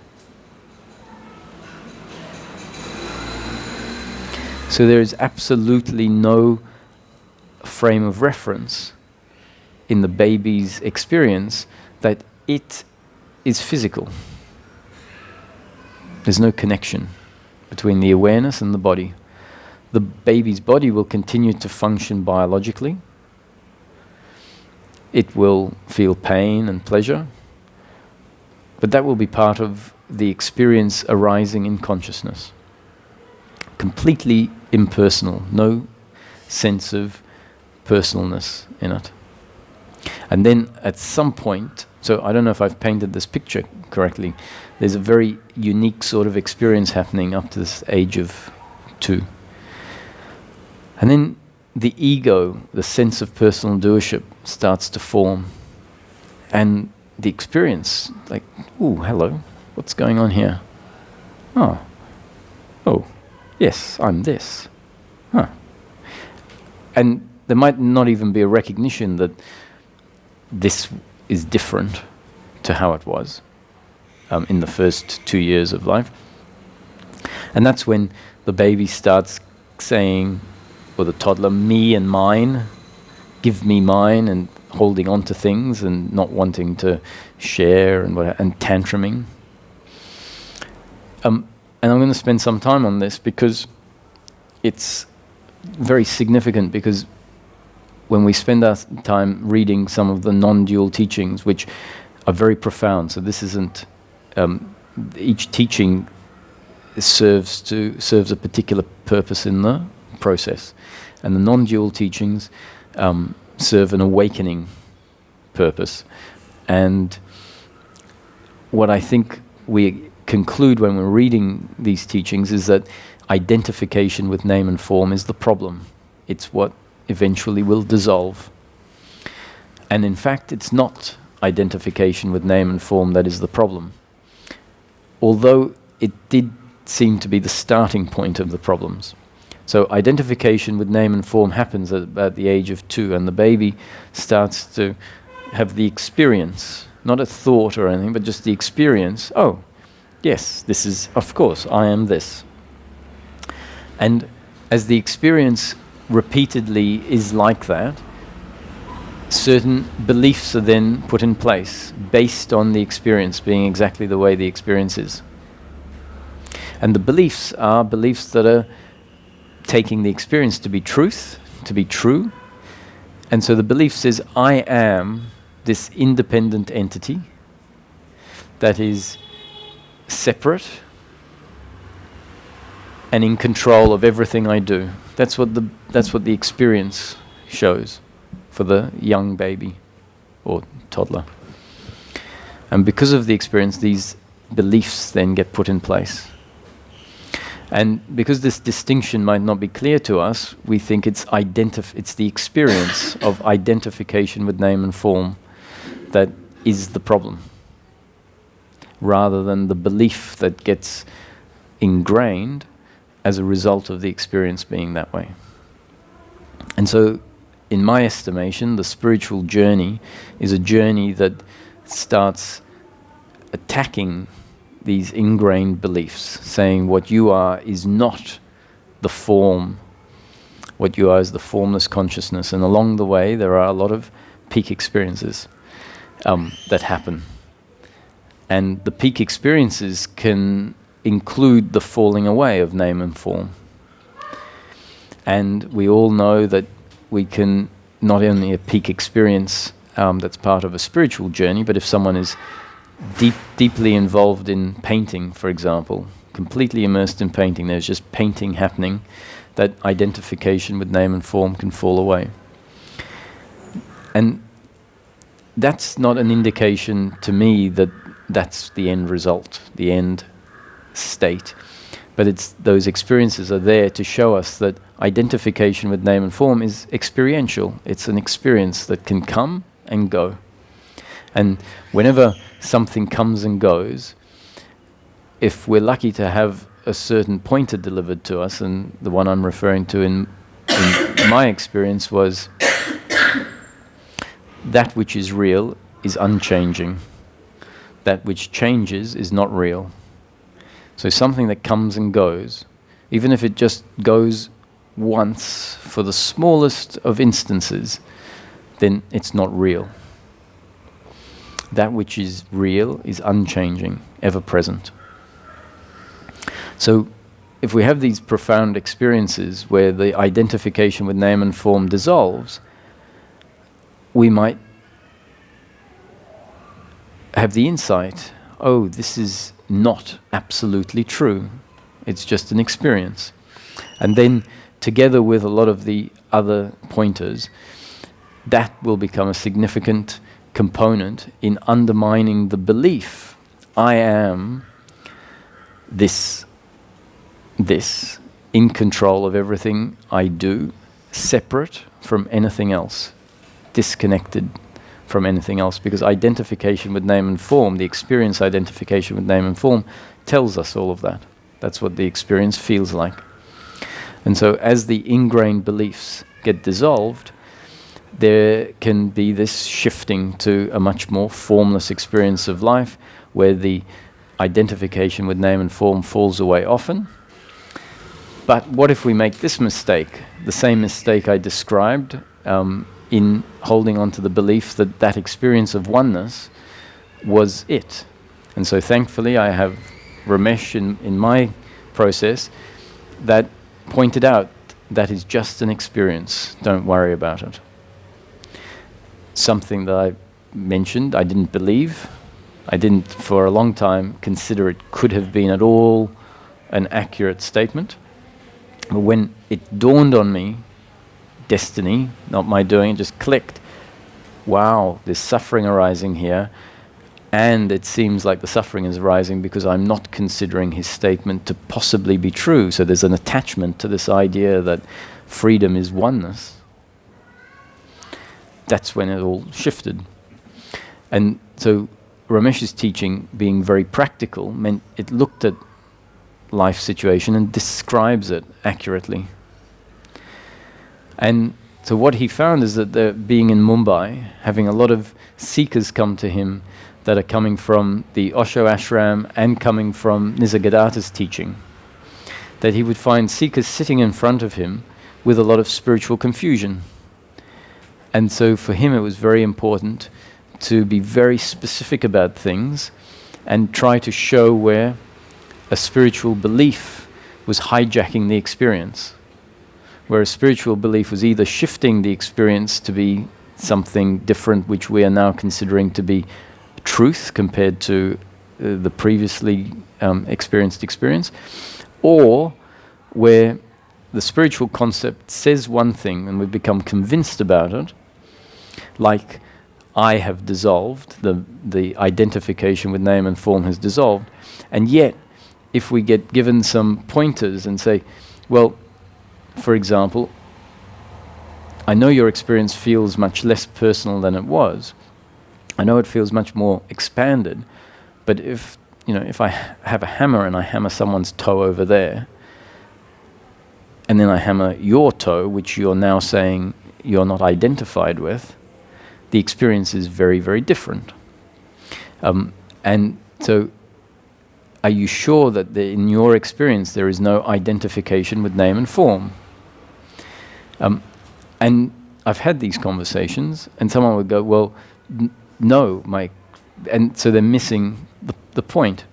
Speaker 2: So there is absolutely no frame of reference in the baby's experience that it is physical. There's no connection between the awareness and the body. The baby's body will continue to function biologically. It will feel pain and pleasure, but that will be part of the experience arising in consciousness. Completely impersonal, no sense of personalness in it. And then at some point, so I don't know if I've painted this picture correctly, there's a very unique sort of experience happening up to this age of 2. And then the ego, the sense of personal doership starts to form. And the experience, like, ooh, hello, what's going on here? Oh, yes, I'm this. Huh. And there might not even be a recognition that this is different to how it was in the first 2 years of life. And that's when the baby starts saying, or the toddler, me and mine, give me mine, and holding on to things and not wanting to share and tantruming. And I'm going to spend some time on this because it's very significant, because when we spend our time reading some of the non-dual teachings, which are very profound, so this isn't, each teaching serves a particular purpose in the process, and the non-dual teachings serve an awakening purpose. And what I think we conclude when we're reading these teachings is that identification with name and form is the problem. It's what eventually will dissolve. And in fact, it's not identification with name and form that is the problem, although it did seem to be the starting point of the problems. So identification with name and form happens at about the age of 2, and the baby starts to have the experience, not a thought or anything, but just the experience. Oh, yes, this is, of course, I am this. And as the experience repeatedly is like that, certain beliefs are then put in place based on the experience being exactly the way the experience is. And the beliefs are beliefs that are taking the experience to be truth, to be true. And so the belief says, I am this independent entity that is separate and in control of everything I do. That's what the experience shows for the young baby or toddler. And because of the experience, these beliefs then get put in place. And because this distinction might not be clear to us, we think it's the experience of identification with name and form that is the problem, rather than the belief that gets ingrained as a result of the experience being that way. And so, in my estimation, the spiritual journey is a journey that starts attacking these ingrained beliefs, saying what you are is not the form, what you are is the formless consciousness. And along the way, there are a lot of peak experiences that happen. And the peak experiences can include the falling away of name and form. And we all know that we can, not only a peak experience that's part of a spiritual journey, but if someone is deeply involved in painting, for example, completely immersed in painting, there's just painting happening, that identification with name and form can fall away. And that's not an indication to me that that's the end result, the end state. But it's those experiences are there to show us that identification with name and form is experiential. It's an experience that can come and go. And whenever something comes and goes, if we're lucky to have a certain pointer delivered to us, and the one I'm referring to in my experience was that which is real is unchanging. That which changes is not real. So something that comes and goes, even if it just goes once for the smallest of instances, then it's not real. That which is real is unchanging, ever present. So if we have these profound experiences where the identification with name and form dissolves, we might have the insight, oh, this is not absolutely true. It's just an experience. And then, together with a lot of the other pointers, that will become a significant component in undermining the belief, I am this, in control of everything I do, separate from anything else, disconnected from anything else, because identification with name and form, the experience identification with name and form, tells us all of that. That's what the experience feels like. And so as the ingrained beliefs get dissolved, there can be this shifting to a much more formless experience of life, where the identification with name and form falls away often. But what if we make this mistake, the same mistake I described, in holding on to the belief that that experience of oneness was it? And so thankfully I have Ramesh in my process that pointed out that is just an experience, don't worry about it. Something that I mentioned I didn't believe, I didn't for a long time consider it could have been at all an accurate statement. But when it dawned on me, destiny, not my doing, it just clicked. Wow, there's suffering arising here, and it seems like the suffering is arising because I'm not considering his statement to possibly be true. So there's an attachment to this idea that freedom is oneness. That's when it all shifted. And so Ramesh's teaching, being very practical, meant it looked at life situation and describes it accurately. And so what he found is that being in Mumbai, having a lot of seekers come to him that are coming from the Osho ashram and coming from Nisargadatta's teaching, that he would find seekers sitting in front of him with a lot of spiritual confusion. And so for him it was very important to be very specific about things and try to show where a spiritual belief was hijacking the experience, where a spiritual belief was either shifting the experience to be something different, which we are now considering to be truth compared to the previously experienced experience, or where the spiritual concept says one thing and we become convinced about it, like I have dissolved, the identification with name and form has dissolved, and yet if we get given some pointers and say, well, for example, I know your experience feels much less personal than it was. I know it feels much more expanded, but if I have a hammer and I hammer someone's toe over there, and then I hammer your toe, which you're now saying you're not identified with, the experience is very, very different. And so, are you sure that in your experience there is no identification with name and form? And I've had these conversations, and someone would go, well, no, Mike. And so they're missing the point.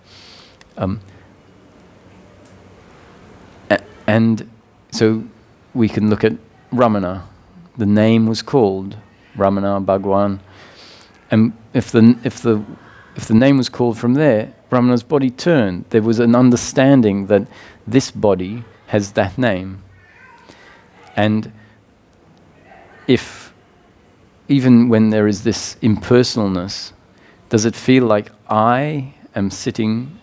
Speaker 2: And so we can look at Ramana. The name was called Ramana, Bhagwan. And if the name was called from there, Ramana's body turned. There was an understanding that this body has that name. And if, even when there is this impersonalness, does it feel like I am sitting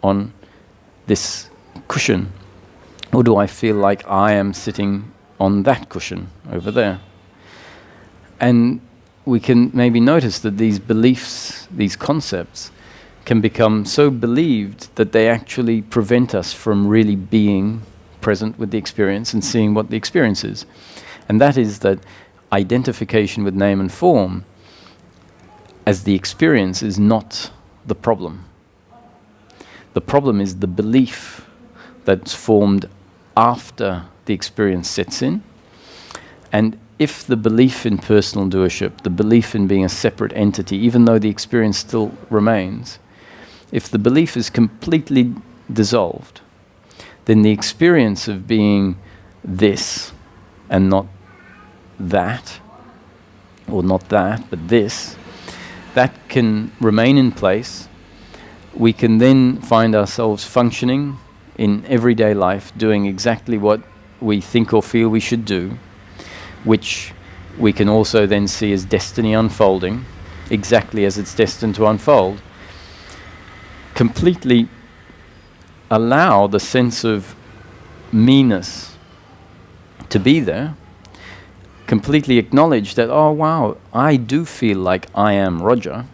Speaker 2: on this cushion? Or do I feel like I am sitting on that cushion over there? And we can maybe notice that these beliefs, these concepts, can become so believed that they actually prevent us from really being present with the experience and seeing what the experience is. And that is that identification with name and form as the experience is not the problem. The problem is the belief that's formed after the experience sets in. And if the belief in personal doership, the belief in being a separate entity, even though the experience still remains, if the belief is completely dissolved, then the experience of being this and not that, or not that, but this, that can remain in place. We can then find ourselves functioning in everyday life, doing exactly what we think or feel we should do, which we can also then see as destiny unfolding, exactly as it's destined to unfold. Completely allow the sense of meanness to be there, completely acknowledge that, oh wow, I do feel like I am Roger.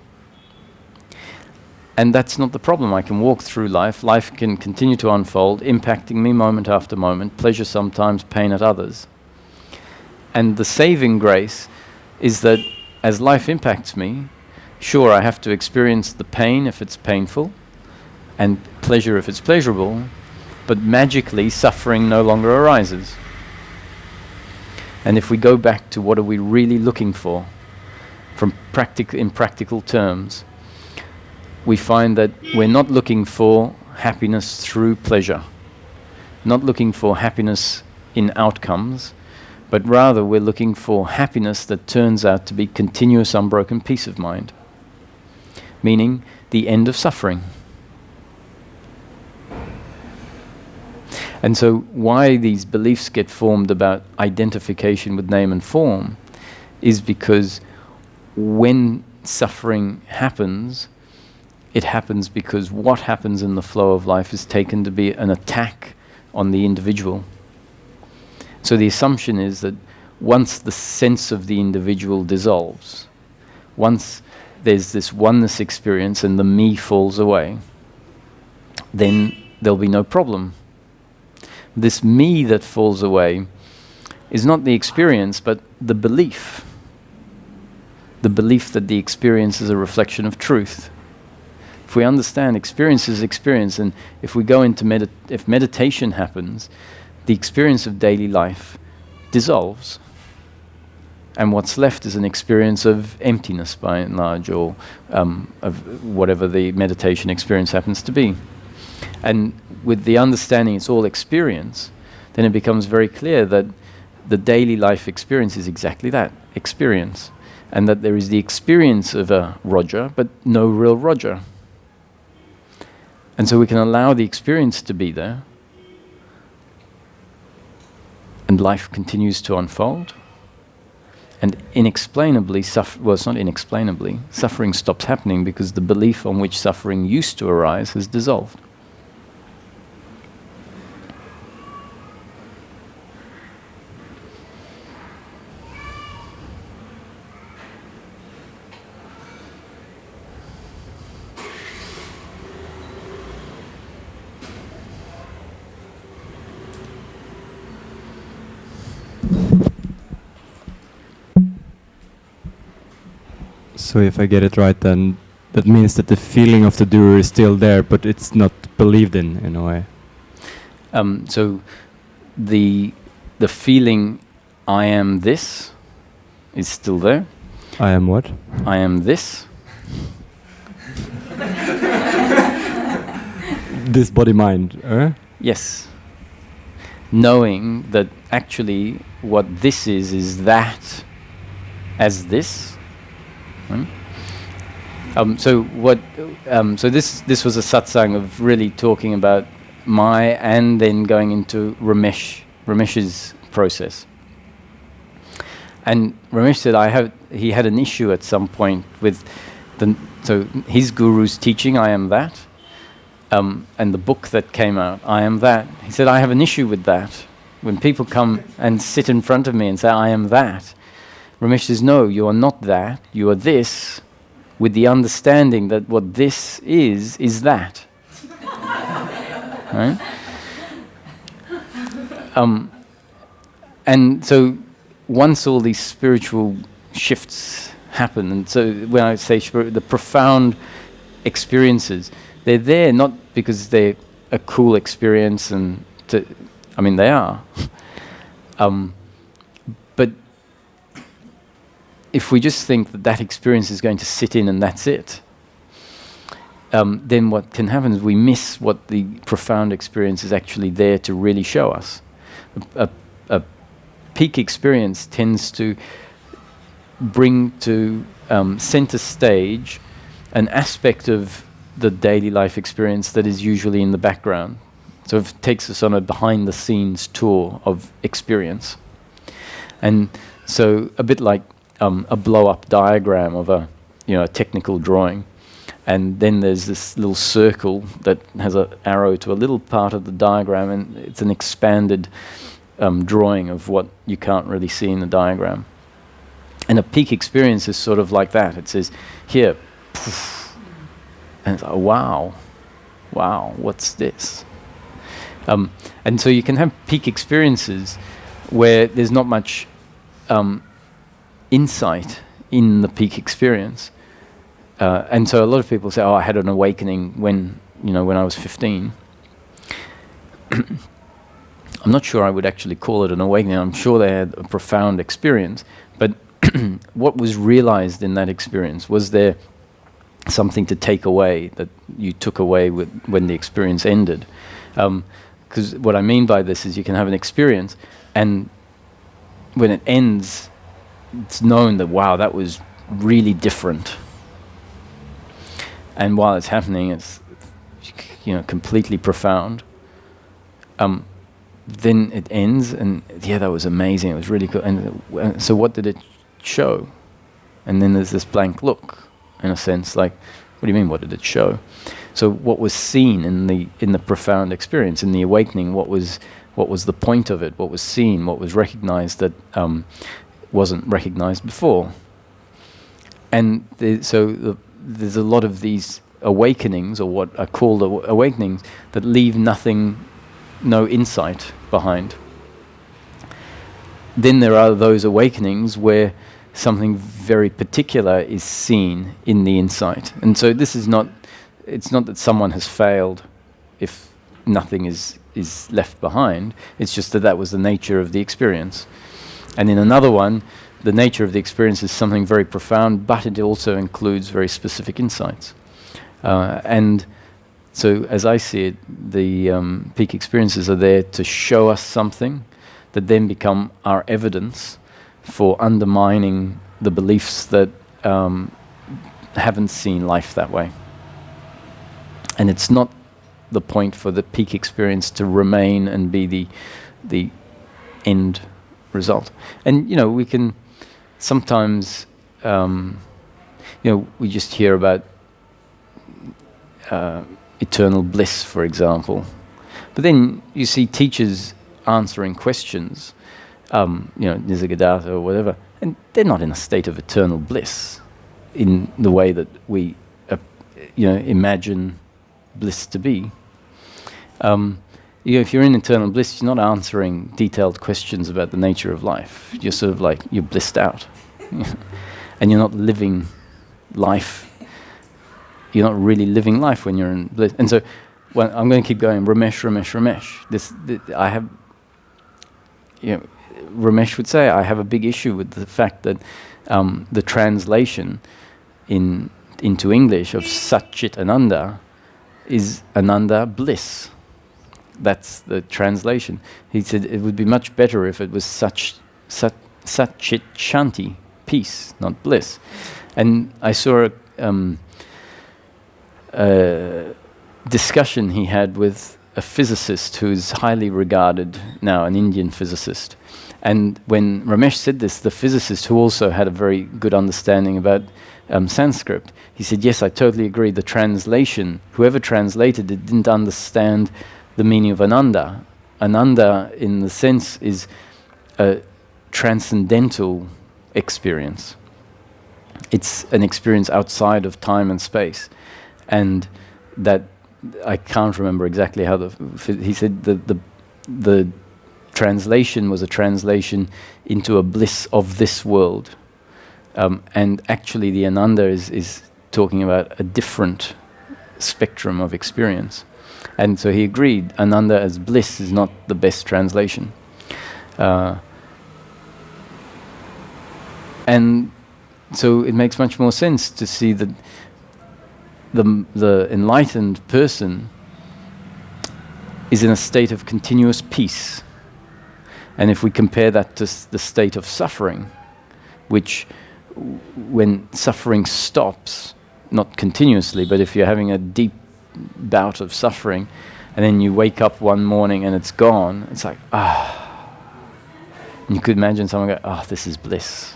Speaker 2: And that's not the problem. I can walk through life. Life can continue to unfold, impacting me moment after moment, pleasure sometimes, pain at others. And the saving grace is that as life impacts me, sure, I have to experience the pain if it's painful, and pleasure if it's pleasurable, but magically suffering no longer arises. And if we go back to what are we really looking for, in practical terms, we find that we're not looking for happiness through pleasure, not looking for happiness in outcomes, but rather we're looking for happiness that turns out to be continuous unbroken peace of mind, meaning the end of suffering. And so why these beliefs get formed about identification with name and form is because when suffering happens, it happens because what happens in the flow of life is taken to be an attack on the individual. So the assumption is that once the sense of the individual dissolves, once there's this oneness experience and the me falls away, then there'll be no problem. This me that falls away is not the experience, but the belief. The belief that the experience is a reflection of truth. If we understand experience is experience, and if we go into if meditation happens, the experience of daily life dissolves. And what's left is an experience of emptiness by and large, or of whatever the meditation experience happens to be. And with the understanding it's all experience, then it becomes very clear that the daily life experience is exactly that, experience. And that there is the experience of a Roger, but no real Roger. And so we can allow the experience to be there, and life continues to unfold. And inexplainably, well, it's not inexplainably, suffering stops happening because the belief on which suffering used to arise has dissolved.
Speaker 3: So if I get it right, then that means that the feeling of the doer is still there, but it's not believed in a way.
Speaker 2: So the feeling I am this is still there.
Speaker 3: I am what?
Speaker 2: I am this.
Speaker 3: This body-mind,
Speaker 2: Yes. Knowing that actually what this is that as this. So this was a satsang of really talking about and then going into Ramesh's process. And Ramesh said he had an issue at some point with so his guru's teaching, I am that, and the book that came out, I am that. He said, I have an issue with that. When people come and sit in front of me and say, I am that, Ramesh says, no, you are not that, you are this, with the understanding that what this is that. Right? And so once all these spiritual shifts happen, and so when I say the profound experiences, they're there not because they're a cool experience, they are. But if we just think that experience is going to sit in and that's it, then what can happen is we miss what the profound experience is actually there to really show us. A peak experience tends to bring to center stage an aspect of the daily life experience that is usually in the background. So it takes us on a behind-the-scenes tour of experience. And so a bit like a blow-up diagram of a technical drawing. And then there's this little circle that has an arrow to a little part of the diagram, and it's an expanded drawing of what you can't really see in the diagram. And a peak experience is sort of like that. It says, here, poof, and it's like, wow, what's this? And so you can have peak experiences where there's not much insight in the peak experience. And so a lot of people say, oh, I had an awakening when I was 15. I'm not sure I would actually call it an awakening. I'm sure they had a profound experience. But what was realized in that experience? Was there something to take away that you took away when the experience ended? Because what I mean by this is you can have an experience, and when it ends, it's known that, wow, that was really different. And while it's happening, it's completely profound. Then it ends, and yeah, that was amazing. It was really cool. And so, what did it show? And then there's this blank look, in a sense, like, what do you mean? What did it show? So, what was seen in the profound experience, in the awakening? What was the point of it? What was seen? What was recognized that wasn't recognized before? And there's a lot of these awakenings, or what are called awakenings, that leave no insight behind. Then there are those awakenings where something very particular is seen in the insight. And so it's not that someone has failed if nothing is left behind. It's just that was the nature of the experience. And in another one, the nature of the experience is something very profound, but it also includes very specific insights. And so, as I see it, the peak experiences are there to show us something that then become our evidence for undermining the beliefs that haven't seen life that way. And it's not the point for the peak experience to remain and be the end result. And we can sometimes we just hear about eternal bliss, for example. But then you see teachers answering questions, Nisargadatta or whatever, and they're not in a state of eternal bliss in the way that we, imagine bliss to be. If you're in eternal bliss, you're not answering detailed questions about the nature of life. You're sort of like, you're blissed out. And you're not living life. You're not really living life when you're in bliss. And so, I'm going to keep going. Ramesh. Ramesh would say, I have a big issue with the fact that the translation into English of Sat Chit Ananda is Ananda bliss. That's the translation. He said it would be much better if it was Sat Chit Shanti, peace, not bliss. And I saw a discussion he had with a physicist who's highly regarded now, an Indian physicist. And when Ramesh said this, the physicist, who also had a very good understanding about Sanskrit, he said, yes, I totally agree. The translation, whoever translated it didn't understand the meaning of Ananda. Ananda, in the sense, is a transcendental experience. It's an experience outside of time and space. And that, I can't remember exactly how he said the translation was a translation into a bliss of this world. And actually the Ananda is talking about a different spectrum of experience. And so he agreed, Ananda as bliss is not the best translation. And so it makes much more sense to see that the enlightened person is in a state of continuous peace. And if we compare that to the state of suffering, which when suffering stops, not continuously, but if you're having a deep bout of suffering, and then you wake up one morning and it's gone, it's like, And you could imagine someone go, this is bliss.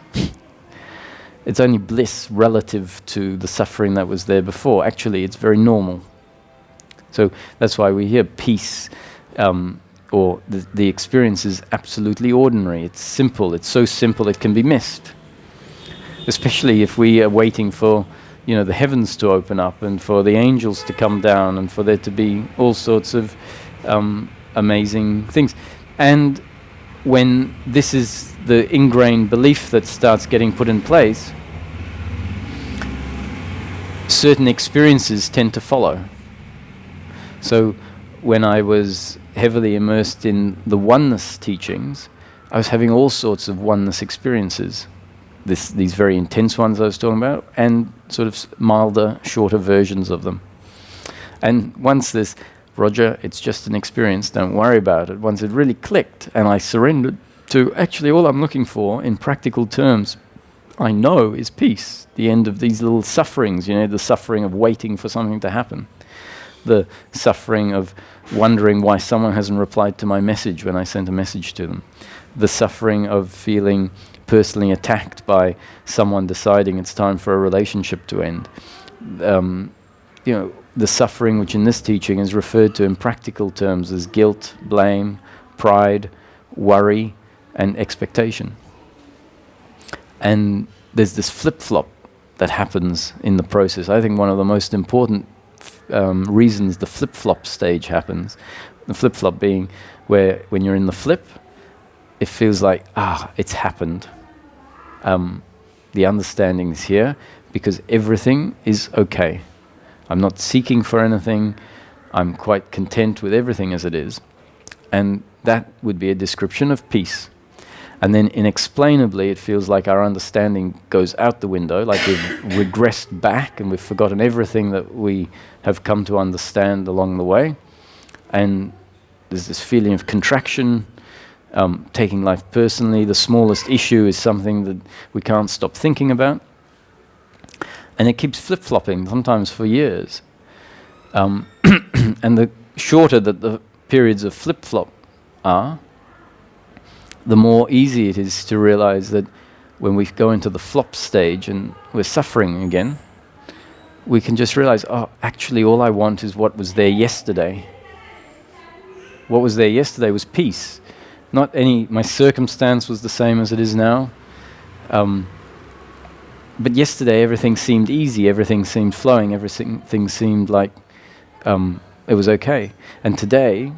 Speaker 2: It's only bliss relative to the suffering that was there before. Actually, it's very normal. So that's why we hear peace or the experience is absolutely ordinary. It's simple. It's so simple it can be missed. Especially if we are waiting for, the heavens to open up and for the angels to come down and for there to be all sorts of amazing things. And when this is the ingrained belief that starts getting put in place, certain experiences tend to follow. So when I was heavily immersed in the oneness teachings, I was having all sorts of oneness experiences. These very intense ones I was talking about, and sort of milder, shorter versions of them. And once this, Roger, it's just an experience, don't worry about it. Once it really clicked and I surrendered to actually all I'm looking for in practical terms, I know, is peace. The end of these little sufferings, the suffering of waiting for something to happen. The suffering of wondering why someone hasn't replied to my message when I sent a message to them. The suffering of feeling personally attacked by someone deciding it's time for a relationship to end. The suffering which in this teaching is referred to in practical terms as guilt, blame, pride, worry, and expectation. And there's this flip-flop that happens in the process. I think one of the most important reasons the flip-flop stage happens, the flip-flop being where when you're in the flip, it feels like, it's happened. The understanding is here because everything is okay. I'm not seeking for anything. I'm quite content with everything as it is. And that would be a description of peace. And then inexplainably, it feels like our understanding goes out the window, like we've regressed back and we've forgotten everything that we have come to understand along the way. And there's this feeling of contraction, taking life personally. The smallest issue is something that we can't stop thinking about. And it keeps flip-flopping, sometimes for years. And the shorter that the periods of flip-flop are, the more easy it is to realize that when we go into the flop stage and we're suffering again, we can just realize, actually all I want is what was there yesterday. What was there yesterday was peace. My circumstance was the same as it is now. But yesterday everything seemed easy, everything seemed flowing, everything seemed like it was okay. And today,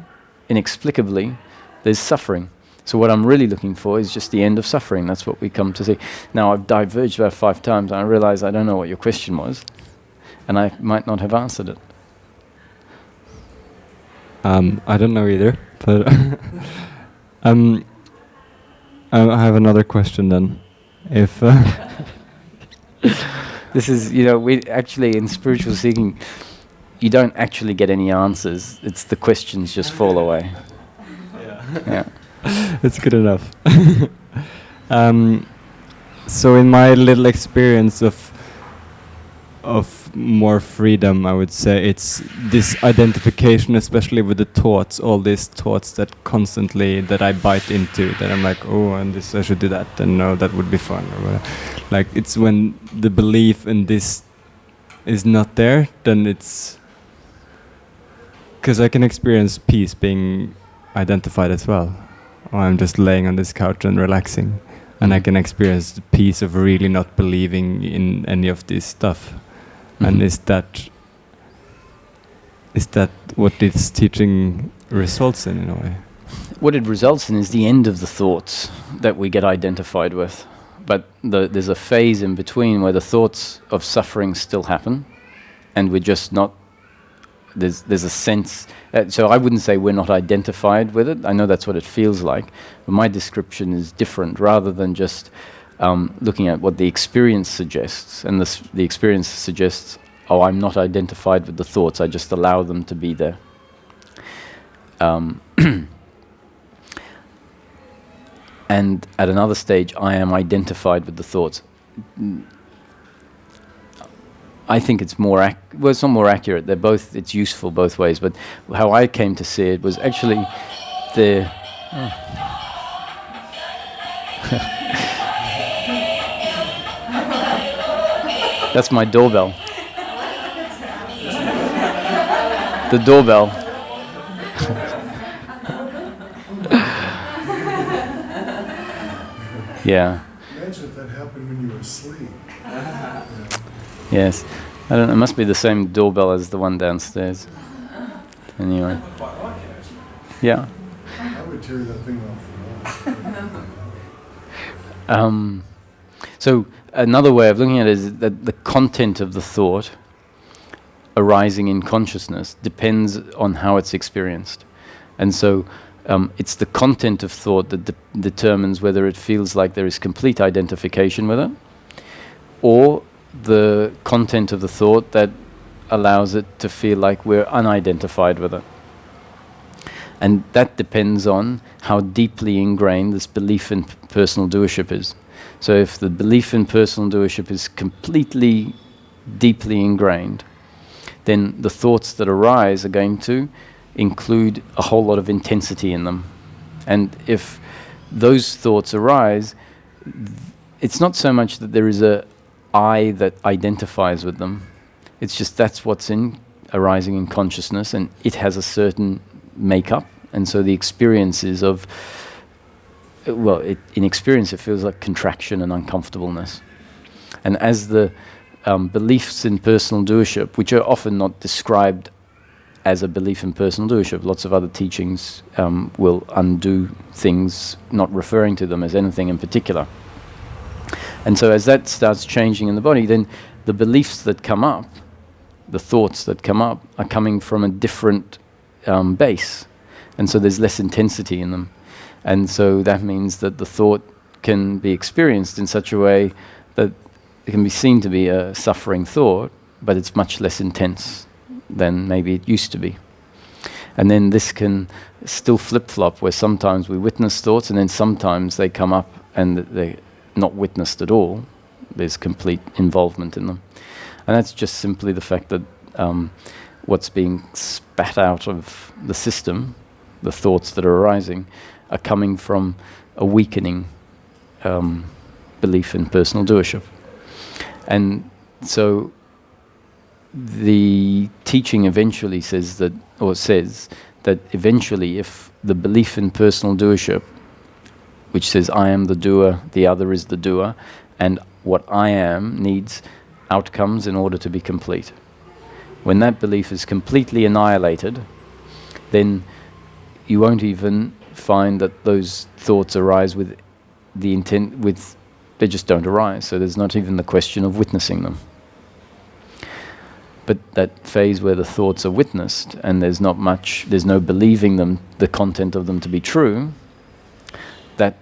Speaker 2: inexplicably, there's suffering. So what I'm really looking for is just the end of suffering. That's what we come to see. Now I've diverged about 5 times and I realize I don't know what your question was and I might not have answered it.
Speaker 3: I don't know either, but I have another question then. If
Speaker 2: this is, we actually in spiritual seeking, you don't actually get any answers. It's the questions just fall away. Yeah.
Speaker 3: It's good enough. So in my little experience of more freedom, I would say it's this identification, especially with the thoughts, all these thoughts that constantly that I bite into, that I'm like, and this I should do that, and no, that would be fun, or whatever. Like it's when the belief in this is not there, then it's because I can experience peace being identified as well. Or I'm just laying on this couch and relaxing, and I can experience the peace of really not believing in any of this stuff. Mm-hmm. And is that what this teaching results in a way?
Speaker 2: What it results in is the end of the thoughts that we get identified with. But there's a phase in between where the thoughts of suffering still happen, and we're just not. There's a sense. So I wouldn't say we're not identified with it. I know that's what it feels like, but my description is different. Rather than just looking at what the experience suggests, and the experience suggests, I'm not identified with the thoughts. I just allow them to be there. And at another stage, I am identified with the thoughts. I think it's it's not more accurate. It's useful both ways. But how I came to see it was actually That's my doorbell. The doorbell. Yeah.
Speaker 4: Imagine if that happened when you were asleep. Yeah.
Speaker 2: Yes. I don't know, it must be the same doorbell as the one downstairs. Anyway. Yeah.
Speaker 4: I would tear that thing off the wall.
Speaker 2: So another way of looking at it is that the content of the thought arising in consciousness depends on how it's experienced. And so it's the content of thought that determines whether it feels like there is complete identification with it, or the content of the thought that allows it to feel like we're unidentified with it. And that depends on how deeply ingrained this belief in personal doership is. So if the belief in personal doership is completely, deeply ingrained, then the thoughts that arise are going to include a whole lot of intensity in them. And if those thoughts arise, it's not so much that there is a I that identifies with them. It's just that's what's arising in consciousness, and it has a certain makeup. And so the experience is of, well, in experience it feels like contraction and uncomfortableness. And as the beliefs in personal doership, which are often not described as a belief in personal doership, lots of other teachings will undo things, not referring to them as anything in particular. And so as that starts changing in the body, then the beliefs that come up, the thoughts that come up, are coming from a different base. And so there's less intensity in them. And so that means that the thought can be experienced in such a way that it can be seen to be a suffering thought, but it's much less intense than maybe it used to be. And then this can still flip-flop, where sometimes we witness thoughts and then sometimes they come up and they're not witnessed at all. There's complete involvement in them. And that's just simply the fact that what's being spat out of the system, the thoughts that are arising, are coming from a weakening belief in personal doership. And so the teaching eventually says that eventually if the belief in personal doership, which says I am the doer, the other is the doer, and what I am needs outcomes in order to be complete. When that belief is completely annihilated, then you won't even find that those thoughts arise with the intent, they just don't arise. So there's not even the question of witnessing them. But that phase where the thoughts are witnessed and there's no believing them, the content of them to be true, that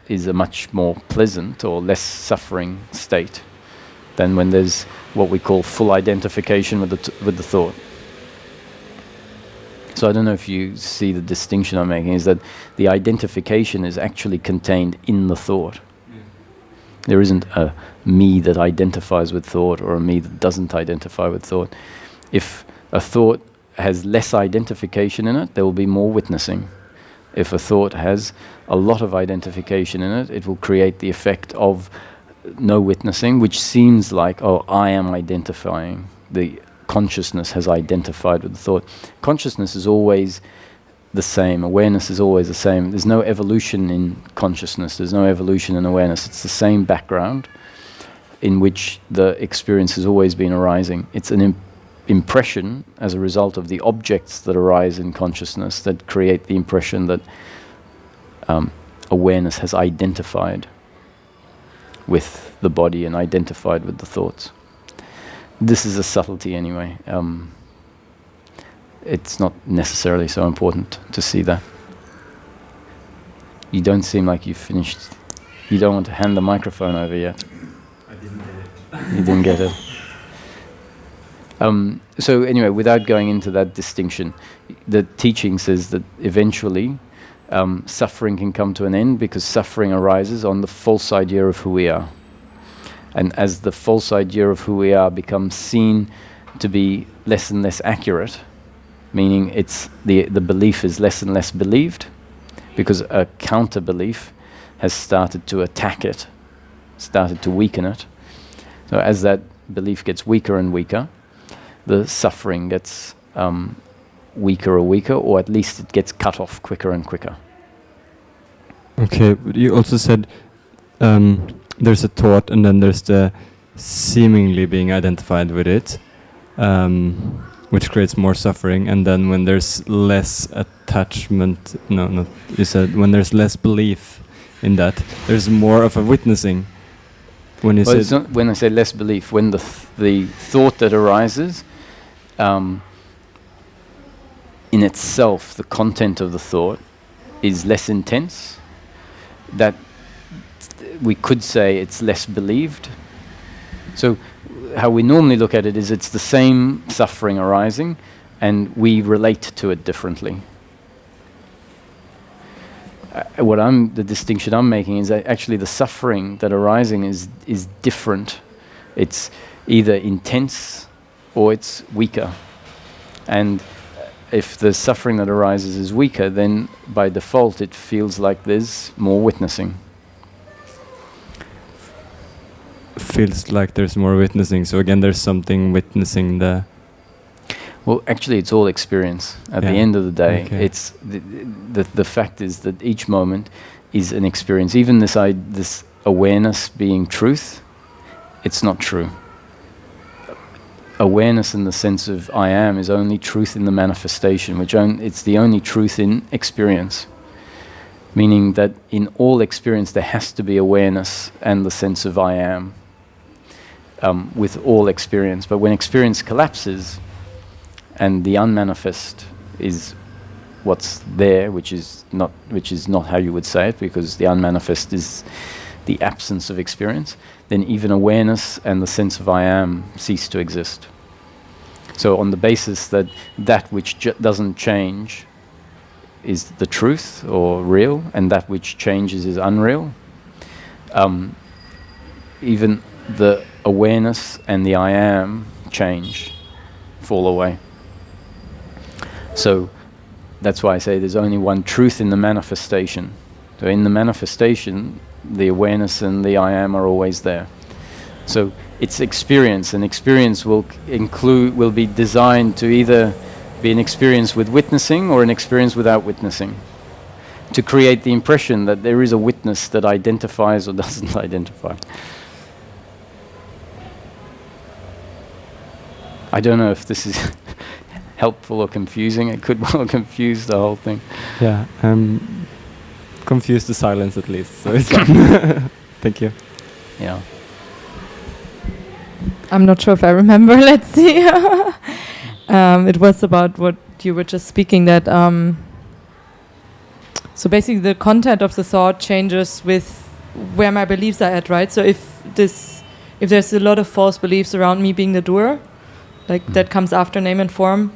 Speaker 2: is a much more pleasant or less suffering state than when there's what we call full identification with the thought. So I don't know if you see the distinction I'm making, is that the identification is actually contained in the thought. There isn't a me that identifies with thought or a me that doesn't identify with thought. If a thought has less identification in it, there will be more witnessing. If a thought has a lot of identification in it, it will create the effect of no witnessing, which seems like, oh, I am identifying. The consciousness has identified with the thought. Consciousness is always the same. Awareness is always the same. There's no evolution in consciousness. There's no evolution in awareness. It's the same background in which the experience has always been arising. It's an impression as a result of the objects that arise in consciousness that create the impression that awareness has identified with the body and identified with the thoughts. This is a subtlety anyway. It's not necessarily so important to see that. You don't seem like you've finished. You don't want to hand the microphone over yet.
Speaker 3: I didn't get it.
Speaker 2: You didn't get it. So anyway, without going into that distinction, the teaching says that eventually suffering can come to an end because suffering arises on the false idea of who we are. And as the false idea of who we are becomes seen to be less and less accurate, meaning it's the belief is less and less believed, because a counter-belief has started to attack it, started to weaken it. So as that belief gets weaker and weaker, the suffering gets weaker or weaker, or at least it gets cut off quicker and quicker.
Speaker 3: Okay, but you also said there's a thought, and then there's the seemingly being identified with it, which creates more suffering. And then when there's less attachment, you said when there's less belief in that, there's more of a witnessing. When you
Speaker 2: it's not when I say less belief, when the thought that arises, in itself, the content of the thought is less intense, that we could say it's less believed. So how we normally look at it is it's the same suffering arising, and we relate to it differently. The distinction I'm making is that actually the suffering that arising is different. It's either intense or it's weaker. And if the suffering that arises is weaker, then by default it feels like there's more witnessing.
Speaker 3: Feels like there's more witnessing. So again, there's something witnessing the...
Speaker 2: Well, actually, it's all experience. At the end of the day, it's the fact is that each moment is an experience. Even this awareness being truth, it's not true. Awareness in the sense of I am is only truth in the manifestation, it's the only truth in experience. Meaning that in all experience there has to be awareness and the sense of I am with all experience. But when experience collapses, and the unmanifest is what's there, which is not how you would say it, because the unmanifest is the absence of experience, then even awareness and the sense of I am cease to exist. So on the basis that which doesn't change is the truth or real, and that which changes is unreal, even the awareness and the I am change, fall away. So that's why I say there's only one truth in the manifestation. So in the manifestation, the awareness and the I am are always there. So it's experience, and experience will be designed to either be an experience with witnessing or an experience without witnessing, to create the impression that there is a witness that identifies or doesn't identify. I don't know if this is helpful or confusing. It could well confuse the whole thing.
Speaker 3: Yeah, confuse the silence at least. So it's thank you.
Speaker 2: Yeah.
Speaker 5: I'm not sure if I remember. Let's see. It was about what you were just speaking, that so basically the content of the thought changes with where my beliefs are at, right? So if there's a lot of false beliefs around me being the doer, like that comes after name and form,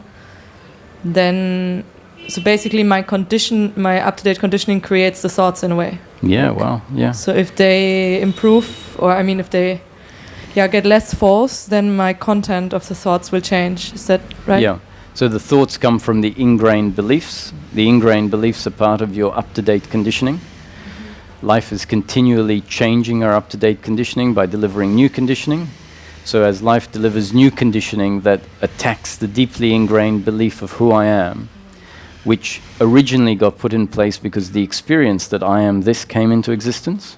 Speaker 5: then so basically my up-to-date conditioning creates the thoughts in a way.
Speaker 2: Yeah, wow, yeah.
Speaker 5: So if they improve, or I mean if they get less false, then my content of the thoughts will change. Is that right?
Speaker 2: Yeah. So the thoughts come from the ingrained beliefs. The ingrained beliefs are part of your up-to-date conditioning. Life is continually changing our up-to-date conditioning by delivering new conditioning. So as life delivers new conditioning that attacks the deeply ingrained belief of who I am, which originally got put in place because the experience that I am this came into existence,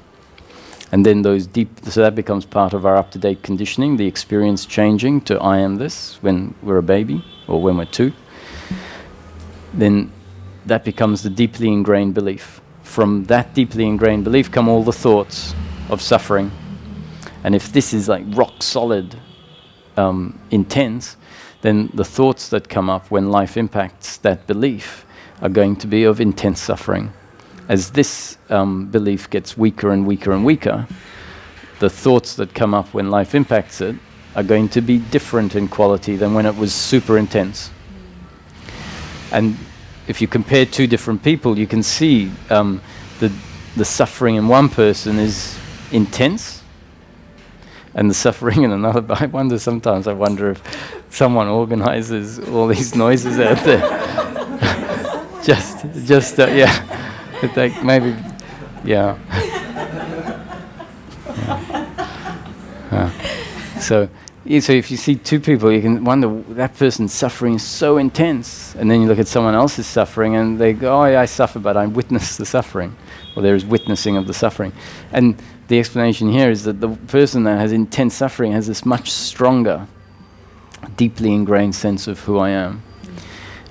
Speaker 2: and then so that becomes part of our up-to-date conditioning, the experience changing to I am this when we're a baby or when we're 2. Then that becomes the deeply ingrained belief. From that deeply ingrained belief come all the thoughts of suffering. And if this is like rock solid, intense, then the thoughts that come up when life impacts that belief are going to be of intense suffering. As this belief gets weaker and weaker and weaker, the thoughts that come up when life impacts it are going to be different in quality than when it was super intense. And if you compare 2 different people, you can see the suffering in one person is intense, and the suffering in another. Sometimes I wonder if someone organizes all these noises out there. Yeah. Like maybe, yeah. So Yeah, so if you see two people, you can wonder, that person's suffering is so intense, and then you look at someone else's suffering and they go, oh yeah, I suffer, but I witness the suffering, or there is witnessing of the suffering. And the explanation here is that the person that has intense suffering has this much stronger, deeply ingrained sense of who I am,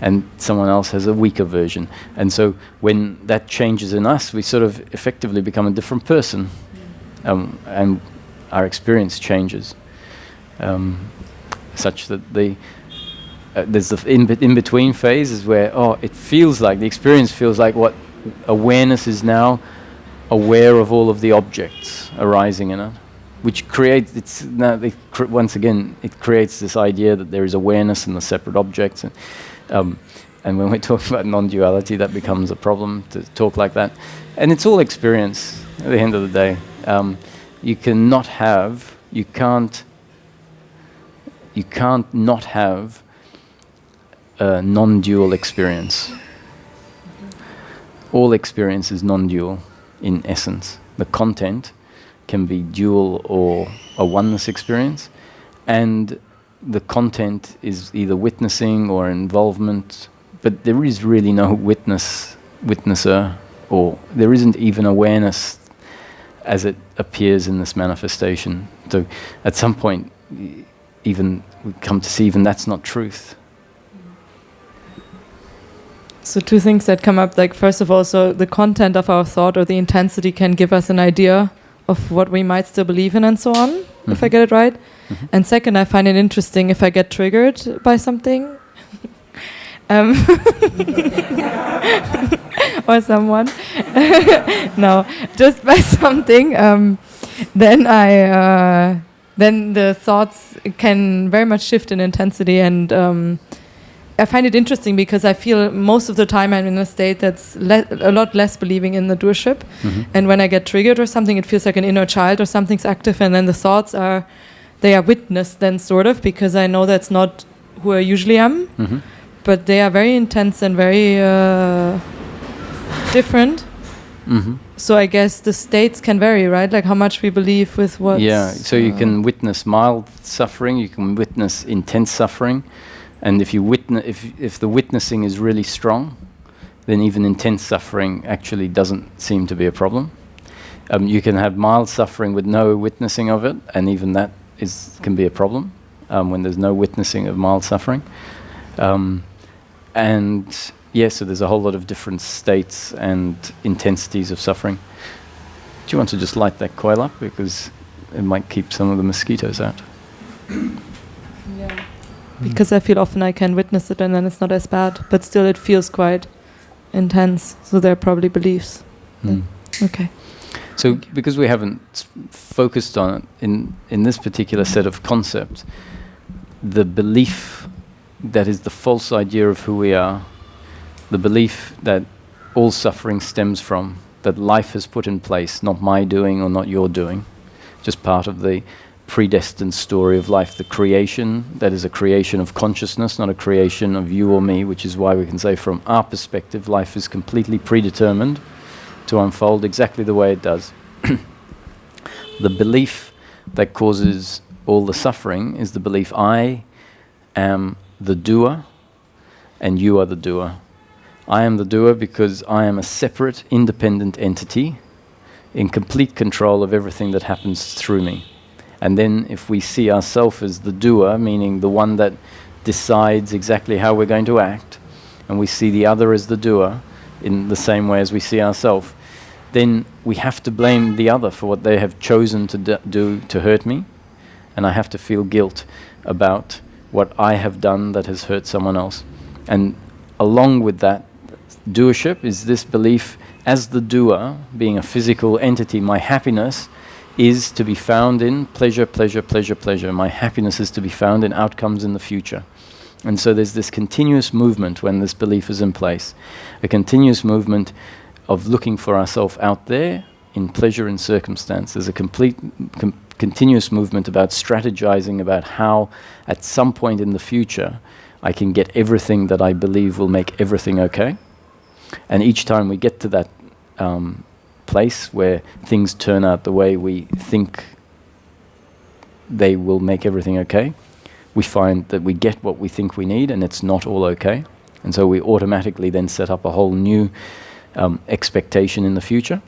Speaker 2: and someone else has a weaker version. And so when that changes in us, we sort of effectively become a different person, and our experience changes. Such that there's the in-between phase is where, it feels like, the experience feels like what awareness is now aware of all of the objects arising in it, which creates, once again, it creates this idea that there is awareness in the separate objects. And when we're talking about non-duality, that becomes a problem to talk like that. And it's all experience at the end of the day. You can't not have a non-dual experience. All experience is non-dual in essence. The content can be dual or a oneness experience, and the content is either witnessing or involvement, but there is really no witnesser, or there isn't even awareness as it appears in this manifestation. So at some point, even we come to see even that's not truth.
Speaker 5: So two things that come up, like first of all, so the content of our thought or the intensity can give us an idea of what we might still believe in and so on, if I get it right. And second, I find it interesting if I get triggered by something or someone. No, just by something, then then the thoughts can very much shift in intensity, and I find it interesting because I feel most of the time I'm in a state that's a lot less believing in the doership, and when I get triggered or something, it feels like an inner child or something's active, and then the thoughts are witnessed then, sort of, because I know that's not who I usually am, but they are very intense and very different. So I guess the states can vary, right? Like how much we believe with what.
Speaker 2: Yeah, so you can witness mild suffering, you can witness intense suffering, and if the witnessing is really strong, then even intense suffering actually doesn't seem to be a problem. You can have mild suffering with no witnessing of it, and even that can be a problem when there's no witnessing of mild suffering. And yes, so there's a whole lot of different states and intensities of suffering. Do you want to just light that coil up, because it might keep some of the mosquitoes out?
Speaker 5: Yeah. Because I feel often I can witness it and then it's not as bad, but still it feels quite intense. So there are probably beliefs. Okay.
Speaker 2: So because we haven't focused on it in this particular set of concepts, the belief that is the false idea of who we are, the belief that all suffering stems from, that life has put in place, not my doing or not your doing, just part of the predestined story of life, the creation, that is a creation of consciousness, not a creation of you or me, which is why we can say from our perspective, life is completely predetermined to unfold exactly the way it does. The belief that causes all the suffering is the belief I am the doer and you are the doer. I am the doer because I am a separate, independent entity in complete control of everything that happens through me. And then if we see ourselves as the doer, meaning the one that decides exactly how we're going to act, and we see the other as the doer in the same way as we see ourselves, then we have to blame the other for what they have chosen to do to hurt me, and I have to feel guilt about what I have done that has hurt someone else. And along with that, doership is this belief as the doer, being a physical entity, my happiness is to be found in pleasure, pleasure, pleasure, pleasure. My happiness is to be found in outcomes in the future. And so there's this continuous movement when this belief is in place, a continuous movement of looking for ourselves out there in pleasure and circumstance. There's a complete continuous movement about strategizing about how at some point in the future I can get everything that I believe will make everything okay. And each time we get to that place where things turn out the way we think they will make everything okay, we find that we get what we think we need and it's not all okay. And so we automatically then set up a whole new expectation in the future.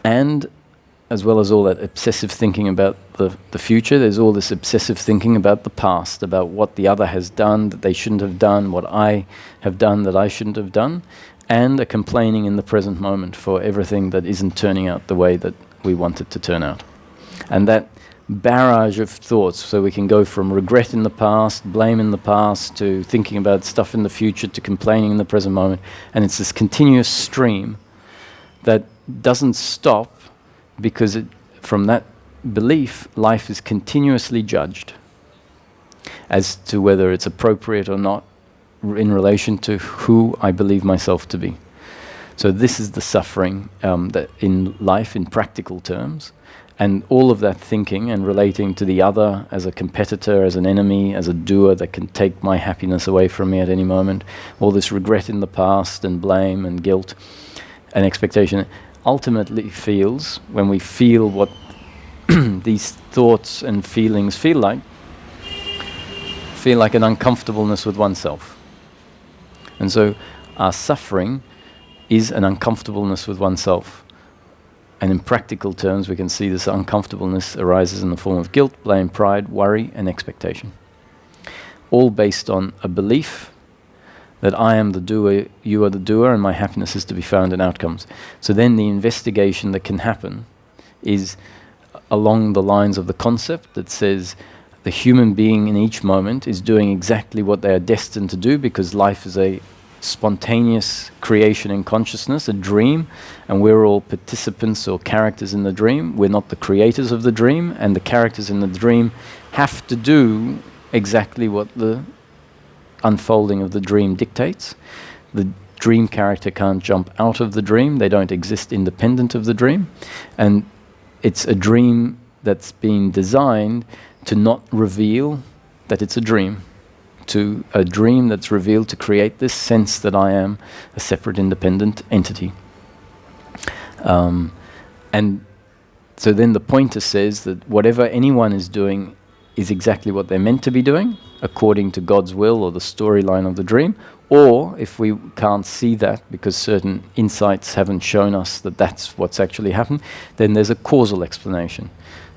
Speaker 2: And as well as all that obsessive thinking about the future, there's all this obsessive thinking about the past, about what the other has done that they shouldn't have done, what I have done that I shouldn't have done, and a complaining in the present moment for everything that isn't turning out the way that we want it to turn out. And that barrage of thoughts, so we can go from regret in the past, blame in the past, to thinking about stuff in the future, to complaining in the present moment, and it's this continuous stream that doesn't stop, because from that belief, life is continuously judged as to whether it's appropriate or not in relation to who I believe myself to be. So this is the suffering that in life, in practical terms, and all of that thinking and relating to the other as a competitor, as an enemy, as a doer that can take my happiness away from me at any moment, all this regret in the past and blame and guilt and expectation, ultimately feels, when we feel what these thoughts and feelings feel like an uncomfortableness with oneself. And so our suffering is an uncomfortableness with oneself. And in practical terms, we can see this uncomfortableness arises in the form of guilt, blame, pride, worry, and expectation. All based on a belief that I am the doer, you are the doer, and my happiness is to be found in outcomes. So then the investigation that can happen is along the lines of the concept that says the human being in each moment is doing exactly what they are destined to do, because life is a spontaneous creation in consciousness, a dream, and we're all participants or characters in the dream. We're not the creators of the dream, and the characters in the dream have to do exactly what the unfolding of the dream dictates. The dream character can't jump out of the dream. They don't exist independent of the dream. And it's a dream that's been designed to not reveal that it's a dream, to a dream that's revealed to create this sense that I am a separate independent entity. And so then the pointer says that whatever anyone is doing is exactly what they're meant to be doing, according to God's will or the storyline of the dream. Or if we can't see that because certain insights haven't shown us that that's what's actually happened, then there's a causal explanation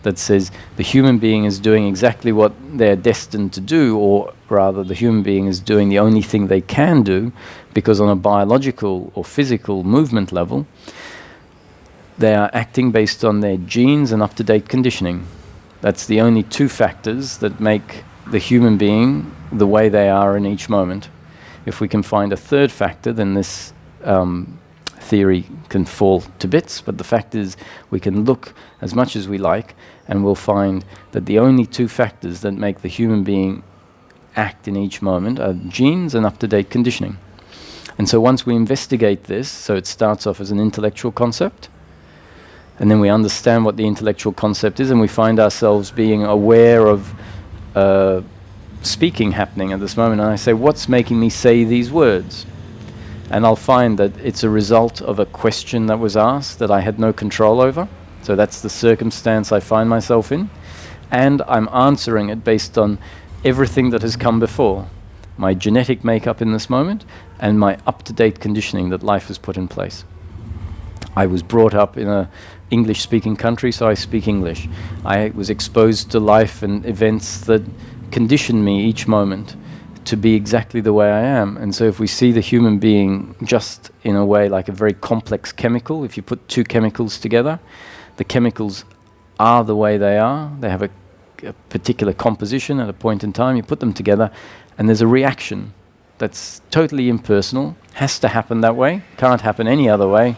Speaker 2: that says the human being is doing exactly what they're destined to do, or rather the human being is doing the only thing they can do, because on a biological or physical movement level, they are acting based on their genes and up-to-date conditioning. That's the only two factors that make the human being the way they are in each moment. If we can find a third factor, then this theory can fall to bits, but the fact is we can look as much as we like and we'll find that the only two factors that make the human being act in each moment are genes and up-to-date conditioning. And so once we investigate this, so it starts off as an intellectual concept, and then we understand what the intellectual concept is, and we find ourselves being aware of speaking happening at this moment, and I say, what's making me say these words? And I'll find that it's a result of a question that was asked that I had no control over. So that's the circumstance I find myself in. And I'm answering it based on everything that has come before. My genetic makeup in this moment and my up-to-date conditioning that life has put in place. I was brought up in a English-speaking country, so I speak English. I was exposed to life and events that conditioned me each moment to be exactly the way I am. And so if we see the human being just in a way like a very complex chemical, if you put two chemicals together, the chemicals are the way they are. They have a particular composition at a point in time. You put them together and there's a reaction that's totally impersonal, has to happen that way, can't happen any other way,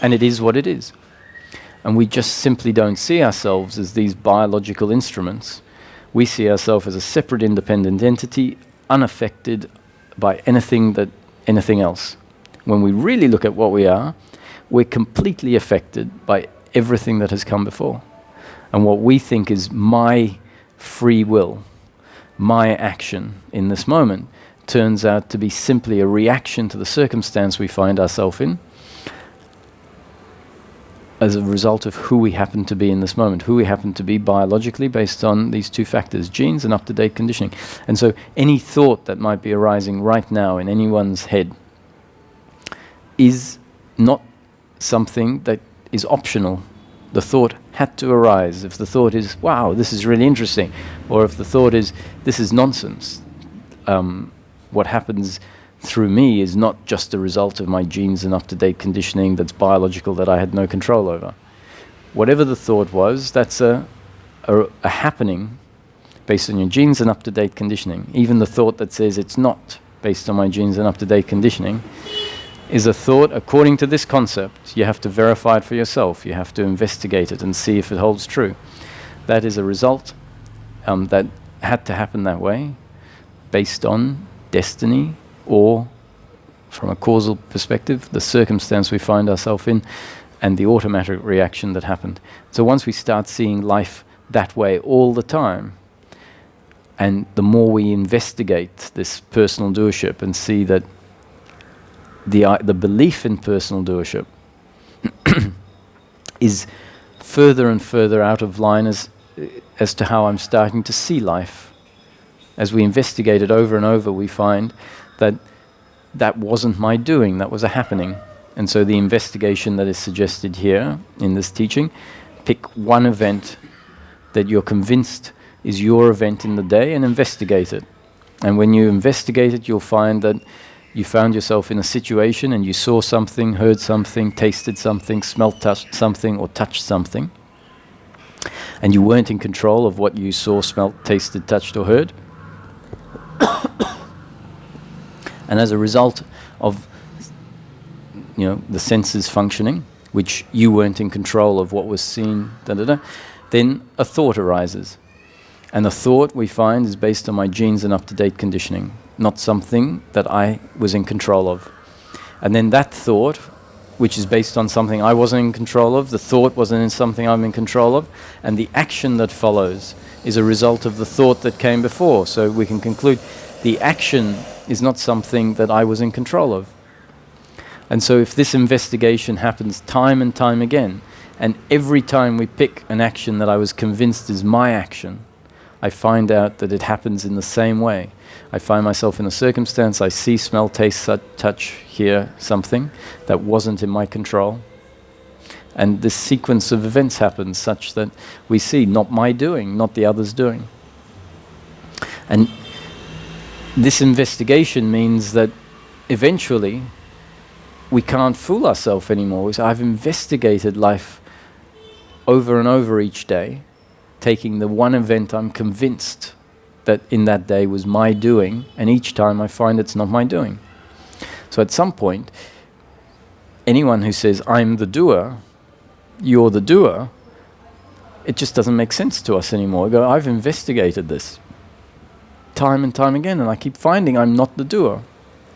Speaker 2: and it is what it is. And we just simply don't see ourselves as these biological instruments. We see ourselves as a separate independent entity, unaffected by anything else. When we really look at what we are, we're completely affected by everything that has come before. And what we think is my free will, my action in this moment, turns out to be simply a reaction to the circumstance we find ourselves in, as a result of who we happen to be in this moment, who we happen to be biologically based on these two factors, genes and up-to-date conditioning. And so any thought that might be arising right now in anyone's head is not something that is optional. The thought had to arise. If the thought is, wow, this is really interesting, or if the thought is, this is nonsense, what happens through me is not just a result of my genes and up-to-date conditioning that's biological that I had no control over. Whatever the thought was, that's a happening based on your genes and up-to-date conditioning. Even the thought that says it's not based on my genes and up-to-date conditioning is a thought according to this concept. You have to verify it for yourself. You have to investigate it and see if it holds true. That is a result that had to happen that way based on destiny, or from a causal perspective, the circumstance we find ourselves in and the automatic reaction that happened. So once we start seeing life that way all the time, and the more we investigate this personal doership and see that the belief in personal doership is further and further out of line as to how I'm starting to see life. As we investigate it over and over, we find that wasn't my doing, that was a happening. And so the investigation that is suggested here in this teaching, pick one event that you're convinced is your event in the day and investigate it. And when you investigate it, you'll find that you found yourself in a situation and you saw something, heard something, tasted something, smelt something, or touched something. And you weren't in control of what you saw, smelt, tasted, touched, or heard. And as a result of the senses functioning, which you weren't in control of what was seen, then a thought arises. And the thought, we find, is based on my genes and up-to-date conditioning, not something that I was in control of. And then that thought, which is based on something I wasn't in control of, the thought wasn't in something I'm in control of, and the action that follows is a result of the thought that came before. So we can conclude the action is not something that I was in control of. And so if this investigation happens time and time again, and every time we pick an action that I was convinced is my action, I find out that it happens in the same way. I find myself in a circumstance, I see, smell, taste, touch, hear something that wasn't in my control. And this sequence of events happens such that we see not my doing, not the other's doing. And this investigation means that eventually we can't fool ourselves anymore. So I've investigated life over and over each day, taking the one event I'm convinced that in that day was my doing, and each time I find it's not my doing. So at some point, anyone who says, I'm the doer, you're the doer, it just doesn't make sense to us anymore. We go, I've investigated this time and time again, and I keep finding I'm not the doer.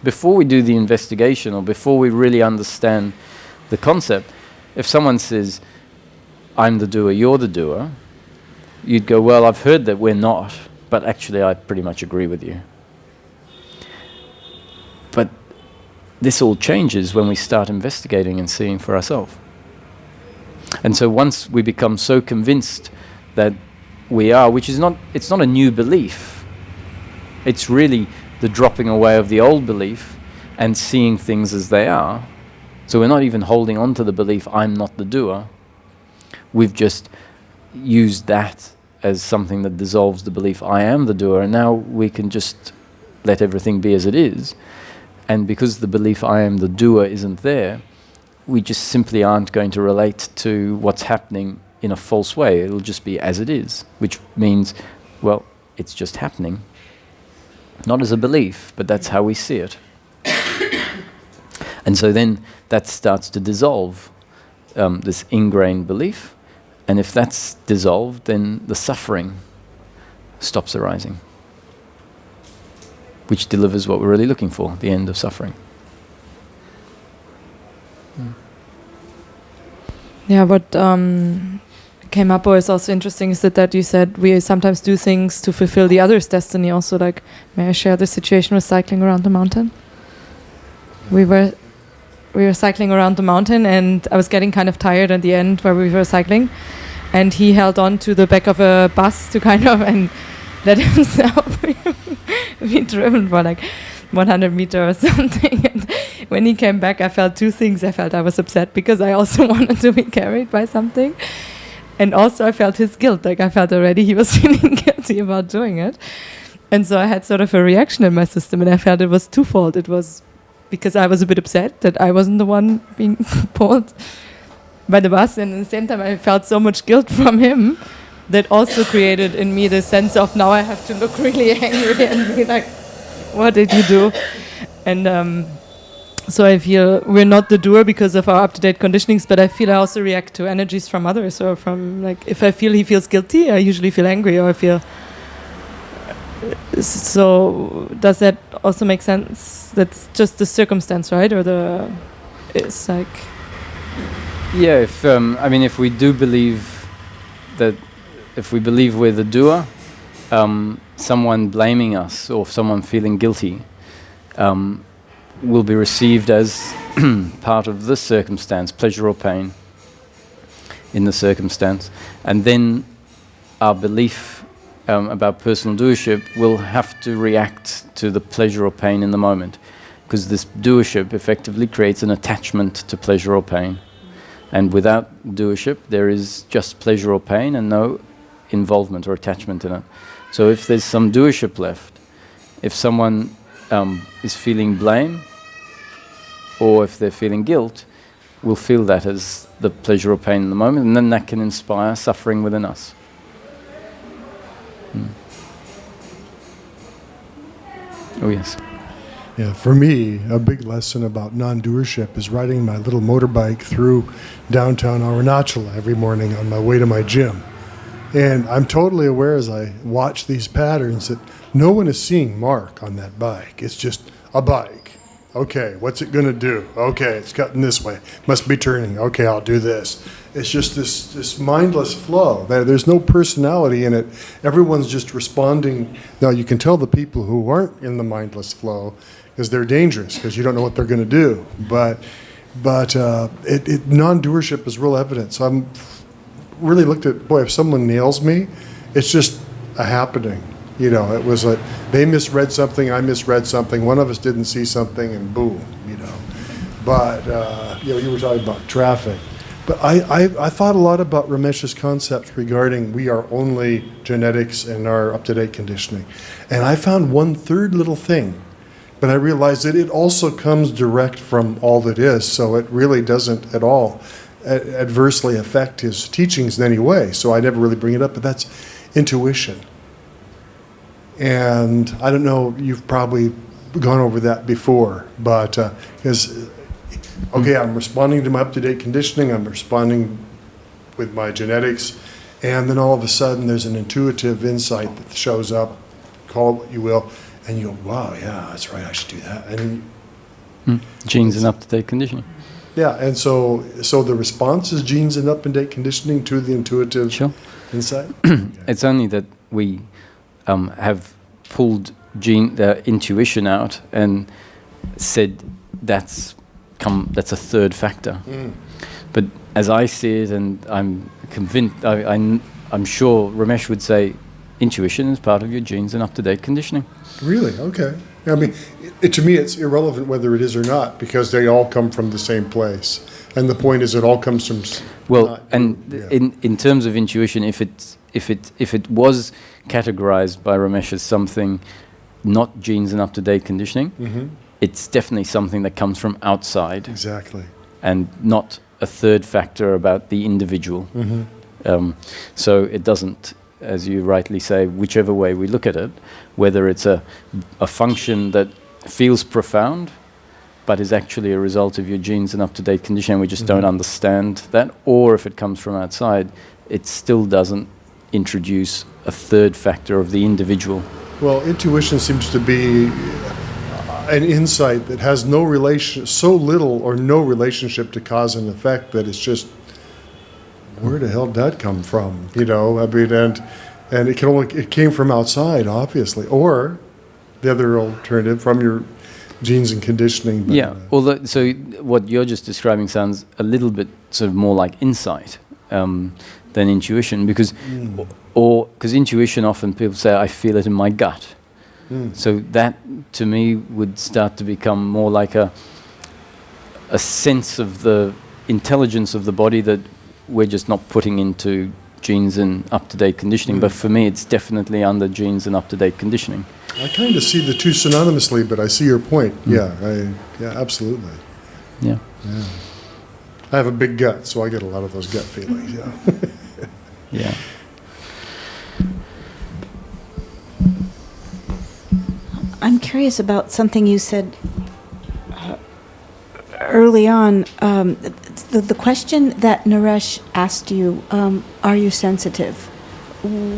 Speaker 2: Before we do the investigation, or before we really understand the concept, if someone says, I'm the doer, you're the doer, you'd go, well, I've heard that we're not, but actually I pretty much agree with you. But this all changes when we start investigating and seeing for ourselves. And so once we become so convinced that we are, which is not, it's not a new belief, it's really the dropping away of the old belief and seeing things as they are. So we're not even holding on to the belief, I'm not the doer. We've just used that as something that dissolves the belief, I am the doer, and now we can just let everything be as it is. And because the belief, I am the doer, isn't there, we just simply aren't going to relate to what's happening in a false way. It'll just be as it is, which means, well, it's just happening. Not as a belief, but that's how we see it. And so then that starts to dissolve this ingrained belief. And if that's dissolved, then the suffering stops arising, which delivers what we're really looking for, the end of suffering.
Speaker 5: Yeah, what came up was also interesting is that you said we sometimes do things to fulfill the other's destiny also. Like, may I share the situation with cycling around the mountain? We were were cycling around the mountain, and I was getting kind of tired at the end where we were cycling, and he held on to the back of a bus to kind of and let himself be driven for like 100 meters or something. And when he came back, I felt two things. I felt I was upset because I also wanted to be carried by something, and also I felt his guilt. Like I felt already he was feeling guilty about doing it. And so I had sort of a reaction in my system, and I felt it was twofold. It was because I was a bit upset that I wasn't the one being pulled by the bus, and at the same time I felt so much guilt from him that also created in me the sense of now I have to look really angry and be like, what did you do? And so I feel we're not the doer because of our up-to-date conditionings, but I feel I also react to energies from others, or from, like, if I feel he feels guilty, I usually feel angry, or I feel... So does that also make sense? That's just the circumstance, right? Or the... It's like...
Speaker 2: Yeah, if we do believe that, if we believe we're the doer, someone blaming us or someone feeling guilty will be received as part of the circumstance, pleasure or pain in the circumstance. And then our belief about personal doership will have to react to the pleasure or pain in the moment, because this doership effectively creates an attachment to pleasure or pain. And without doership, there is just pleasure or pain and no involvement or attachment in it. So if there's some doership left, if someone is feeling blame, or if they're feeling guilt, we'll feel that as the pleasure or pain in the moment, and then that can inspire suffering within us. Oh yes.
Speaker 4: Yeah, for me, a big lesson about non-doership is riding my little motorbike through downtown Arunachala every morning on my way to my gym. And I'm totally aware as I watch these patterns that no one is seeing Mark on that bike. It's just a bike. Okay, what's it going to do? Okay, it's cutting this way. Must be turning. Okay, I'll do this. It's just this mindless flow. There's no personality in it. Everyone's just responding. Now, you can tell the people who aren't in the mindless flow because they're dangerous, because you don't know what they're going to do. But non-doership is real evidence. So I'm really looked at, boy, if someone nails me, it's just a happening. You know, it was like they misread something, I misread something, one of us didn't see something, and boom, you know. But, you were talking about traffic. But I thought a lot about Ramesh's concepts regarding we are only genetics and our up-to-date conditioning. And I found one third little thing, but I realized that it also comes direct from all that is, so it really doesn't at all adversely affect his teachings in any way. So I never really bring it up, but that's intuition. And I don't know, you've probably gone over that before, but because, okay, I'm responding to my up-to-date conditioning, I'm responding with my genetics, and then all of a sudden there's an intuitive insight that shows up, call it what you will, and you go, wow, yeah, that's right, I should do that. And
Speaker 2: genes and up-to-date conditioning.
Speaker 4: Yeah, and so the response is genes and up-to-date conditioning to the intuitive insight?
Speaker 2: It's only that we have pulled intuition out and said that's a third factor. But as I see it, and I'm convinced, I'm sure Ramesh would say intuition is part of your genes and up-to-date conditioning.
Speaker 4: Really? Okay. I mean, to me, it's irrelevant whether it is or not, because they all come from the same place. And the point is, it all comes from.
Speaker 2: In terms of intuition, if it was categorized by Ramesh as something not genes and up-to-date conditioning, it's definitely something that comes from outside.
Speaker 4: Exactly.
Speaker 2: And not a third factor about the individual. So it doesn't, as you rightly say, whichever way we look at it, whether it's a function that feels profound but is actually a result of your genes and up-to-date conditioning, we just don't understand that, or if it comes from outside, it still doesn't introduce a third factor of the individual.
Speaker 4: Well, intuition seems to be an insight that has no relation, so little or no relationship to cause and effect that it's just, where the hell did that come from? You know, I mean, and it came from outside, obviously, or the other alternative, from your genes and conditioning. But,
Speaker 2: Yeah, although, so what you're just describing sounds a little bit sort of more like insight than intuition, because because intuition, often people say, I feel it in my gut. So that, to me, would start to become more like a sense of the intelligence of the body that we're just not putting into genes and up-to-date conditioning. But for me, it's definitely under genes and up-to-date conditioning.
Speaker 4: I kind of see the two synonymously, but I see your point. Yeah, absolutely.
Speaker 2: Yeah.
Speaker 4: I have a big gut, so I get a lot of those gut feelings. Yeah.
Speaker 2: Yeah.
Speaker 6: I'm curious about something you said early on. The question that Naresh asked you, are you sensitive?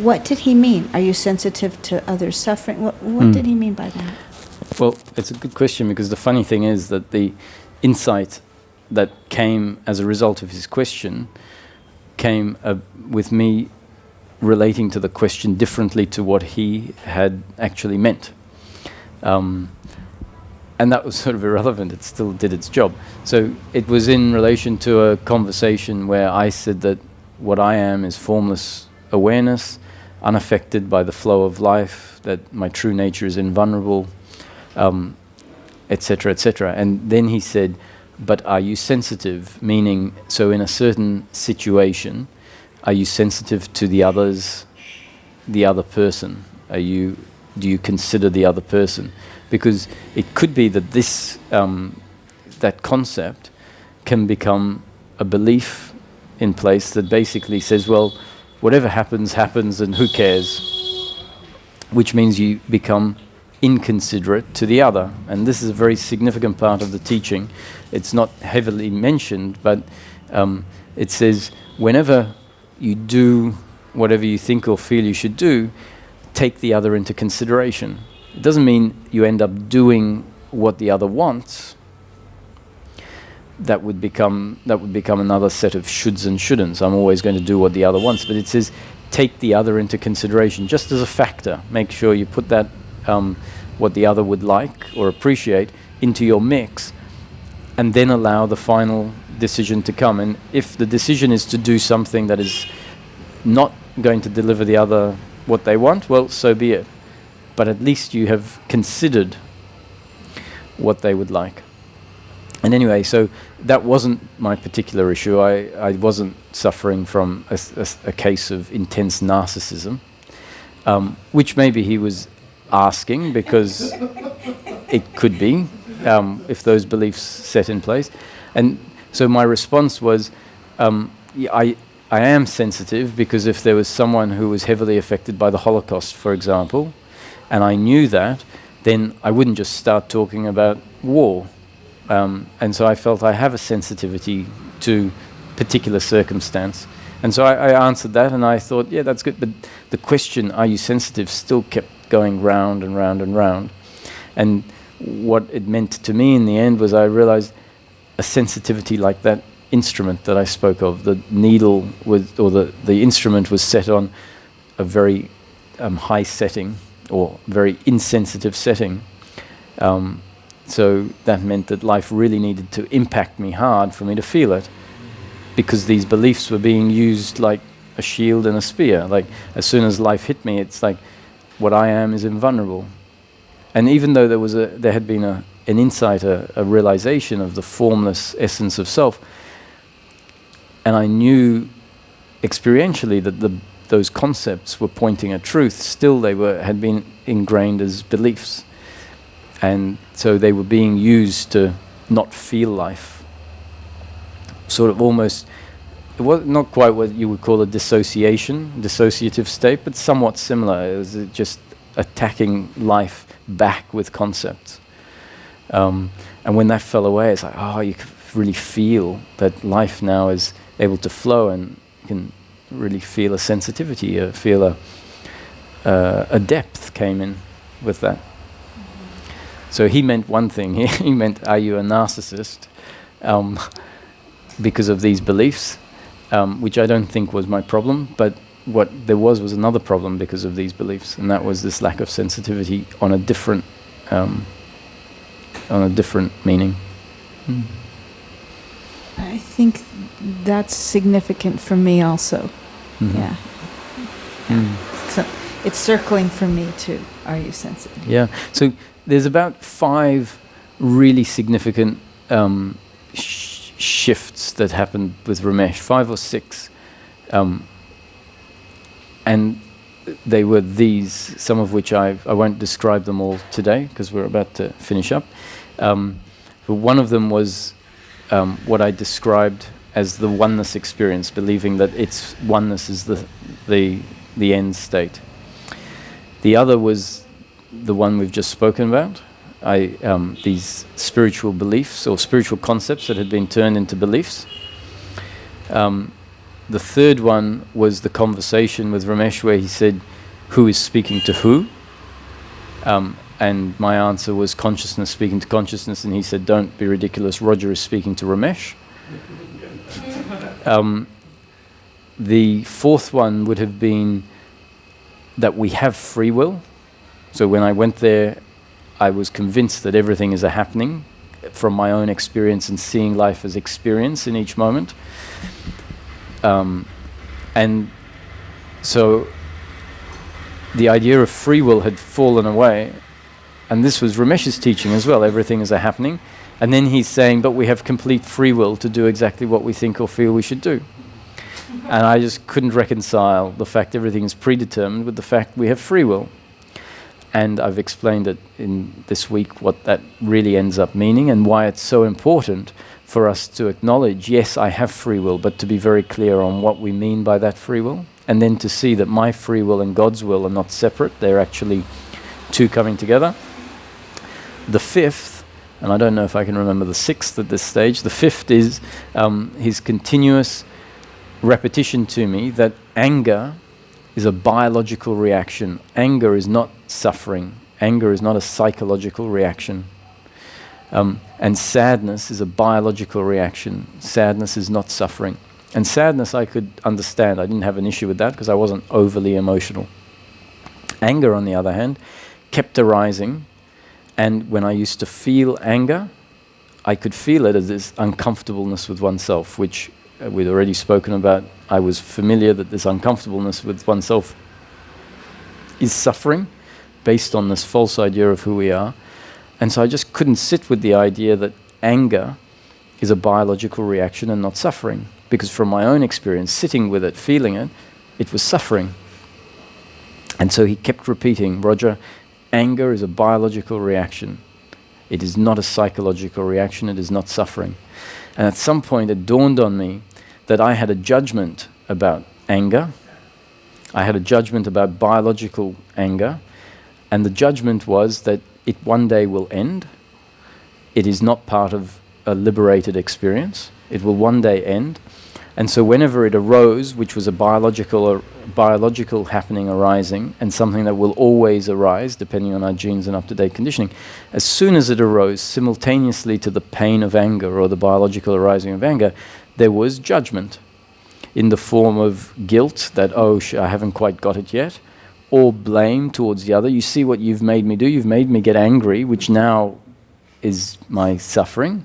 Speaker 6: What did he mean? Are you sensitive to others' suffering? What did he mean by that?
Speaker 2: Well, it's a good question, because the funny thing is that the insight that came as a result of his question came with me relating to the question differently to what he had actually meant. And that was sort of irrelevant. It still did its job. So it was in relation to a conversation where I said that what I am is formless awareness, unaffected by the flow of life, that my true nature is invulnerable, etc., etc. And then he said, but are you sensitive? Meaning, so in a certain situation, are you sensitive to the others, the other person? Do you consider the other person? Because it could be that this, that concept can become a belief in place that basically says, well, whatever happens, happens, and who cares? Which means you become inconsiderate to the other. And this is a very significant part of the teaching. It's not heavily mentioned, but it says, whenever you do whatever you think or feel you should do, take the other into consideration. It doesn't mean you end up doing what the other wants. That would become another set of shoulds and shouldn'ts. I'm always going to do what the other wants. But it says, take the other into consideration, just as a factor. Make sure you put that, what the other would like or appreciate, into your mix, and then allow the final decision to come. And if the decision is to do something that is not going to deliver the other what they want, well, so be it. But at least you have considered what they would like. And anyway, so that wasn't my particular issue. I wasn't suffering from a case of intense narcissism, which maybe he was asking, because it could be, if those beliefs set in place. And so my response was, I am sensitive, because if there was someone who was heavily affected by the Holocaust, for example, and I knew that, then I wouldn't just start talking about war. And so I felt I have a sensitivity to particular circumstance. And so I answered that, and I thought, yeah, that's good. But the question, are you sensitive, still kept going round and round and round. And what it meant to me in the end was I realized a sensitivity like that instrument that I spoke of, the needle was, or the instrument was set on a very high setting, or very insensitive setting. So that meant that life really needed to impact me hard for me to feel it, because these beliefs were being used like a shield and a spear. Like, as soon as life hit me, it's like, what I am is invulnerable. And even though there had been an insight, a realization of the formless essence of self, and I knew experientially that those concepts were pointing at truth, still they had been ingrained as beliefs. And so they were being used to not feel life. Sort of almost, it was not quite what you would call a dissociative state, but somewhat similar. It was just attacking life back with concepts. And when that fell away, it's like, oh, you can really feel that life now is able to flow, and you can really feel a sensitivity, feel a depth came in with that. So he meant one thing. He meant, are you a narcissist? Because of these beliefs, which I don't think was my problem, but what there was another problem because of these beliefs, and that was this lack of sensitivity on a different on a different meaning.
Speaker 6: I think that's significant for me also. Yeah. So it's circling for me too. Are you sensitive?
Speaker 2: Yeah. So there's about 5 really significant shifts that happened with Ramesh, 5 or 6. And they were these, some of which I won't describe them all today because we're about to finish up. But one of them was what I described as the oneness experience, believing that its oneness is the end state. The other was the one we've just spoken about, these spiritual beliefs or spiritual concepts that had been turned into beliefs. The third one was the conversation with Ramesh where he said, who is speaking to who? And my answer was consciousness speaking to consciousness, and he said, don't be ridiculous, Roger is speaking to Ramesh. The fourth one would have been that we have free will. So when I went there, I was convinced that everything is a happening from my own experience and seeing life as experience in each moment. And so the idea of free will had fallen away, and this was Ramesh's teaching as well, everything is a happening. And then he's saying, but we have complete free will to do exactly what we think or feel we should do. And I just couldn't reconcile the fact everything is predetermined with the fact we have free will. And I've explained it in this week what that really ends up meaning and why it's so important for us to acknowledge, yes, I have free will, but to be very clear on what we mean by that free will. And then to see that my free will and God's will are not separate, they're actually two coming together. The fifth, and I don't know if I can remember the sixth at this stage, the fifth is his continuous repetition to me that anger is a biological reaction. Anger is not suffering. Anger is not a psychological reaction. And sadness is a biological reaction. Sadness is not suffering. And sadness I could understand. I didn't have an issue with that because I wasn't overly emotional. Anger, on the other hand, kept arising. And when I used to feel anger, I could feel it as this uncomfortableness with oneself, which we'd already spoken about. I was familiar that this uncomfortableness with oneself is suffering based on this false idea of who we are. And so I just couldn't sit with the idea that anger is a biological reaction and not suffering. Because from my own experience, sitting with it, feeling it, it was suffering. And so he kept repeating, Roger, anger is a biological reaction. It is not a psychological reaction, it is not suffering. And at some point it dawned on me that I had a judgment about anger. I had a judgment about biological anger. And the judgment was that it one day will end. It is not part of a liberated experience. It will one day end. And so whenever it arose, which was a biological happening arising, and something that will always arise, depending on our genes and up-to-date conditioning, as soon as it arose simultaneously to the pain of anger or the biological arising of anger, there was judgment in the form of guilt that, oh, I haven't quite got it yet, or blame towards the other. You see what you've made me do? You've made me get angry, which now is my suffering.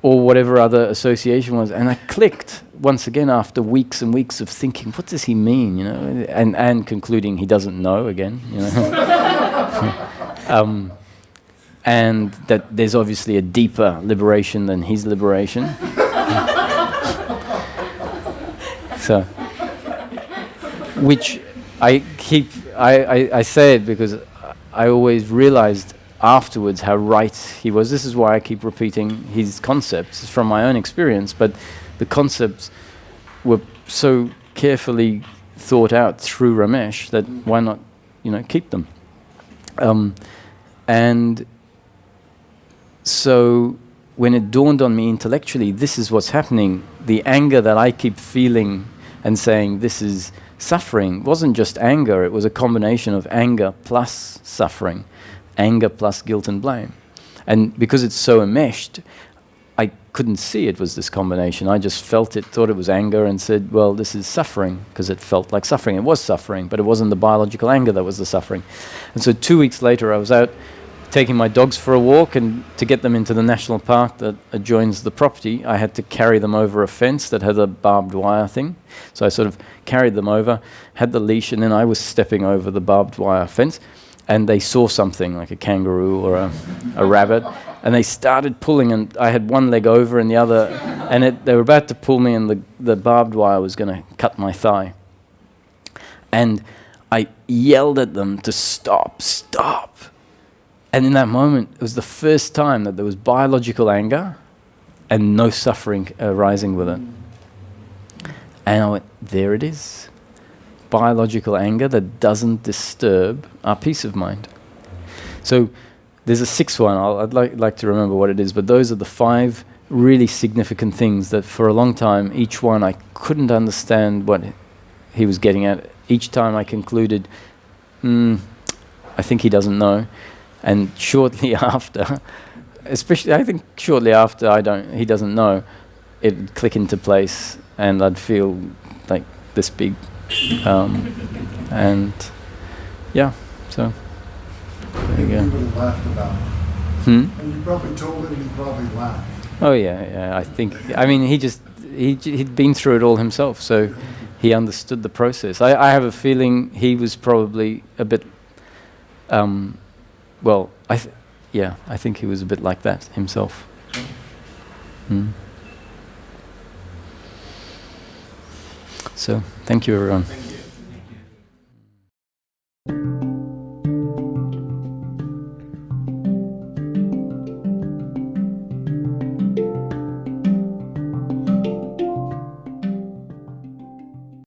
Speaker 2: Or whatever other association was. And I clicked once again after weeks and weeks of thinking, what does he mean? You know, and concluding he doesn't know again. You know, and that there's obviously a deeper liberation than his liberation. So, which I say it because I always realized afterwards how right he was. This is why I keep repeating his concepts. It's from my own experience, but the concepts were so carefully thought out through Ramesh that why not, keep them? And so when it dawned on me intellectually, this is what's happening. The anger that I keep feeling and saying this is suffering wasn't just anger. It was a combination of anger plus suffering. Anger plus guilt and blame. And because it's so enmeshed, I couldn't see it was this combination. I just felt it, thought it was anger, and said, well, this is suffering, because it felt like suffering. It was suffering, but it wasn't the biological anger that was the suffering. And so 2 weeks later, I was out taking my dogs for a walk, and to get them into the national park that adjoins the property, I had to carry them over a fence that had a barbed wire thing. So I sort of carried them over, had the leash, and then I was stepping over the barbed wire fence, and they saw something like a kangaroo or a rabbit, and they started pulling, and I had one leg over and the other, and they were about to pull me, and the barbed wire was going to cut my thigh. And I yelled at them to stop, stop. And in that moment, it was the first time that there was biological anger and no suffering arising with it. And I went, there it is. Biological anger that doesn't disturb our peace of mind. So there's a sixth one. I'd like to remember what it is, but those are the 5 really significant things that for a long time, each one I couldn't understand what he was getting at. Each time I concluded, I think he doesn't know. And shortly after, especially I think shortly after he doesn't know, it'd click into place and I'd feel like this big. And yeah, so there you go.
Speaker 4: People laughed about it. And you probably told him, he probably laughed.
Speaker 2: Oh yeah, I think, I mean, he'd been through it all himself, so he understood the process. I have a feeling he was probably a bit, I think he was a bit like that himself. So, thank you everyone.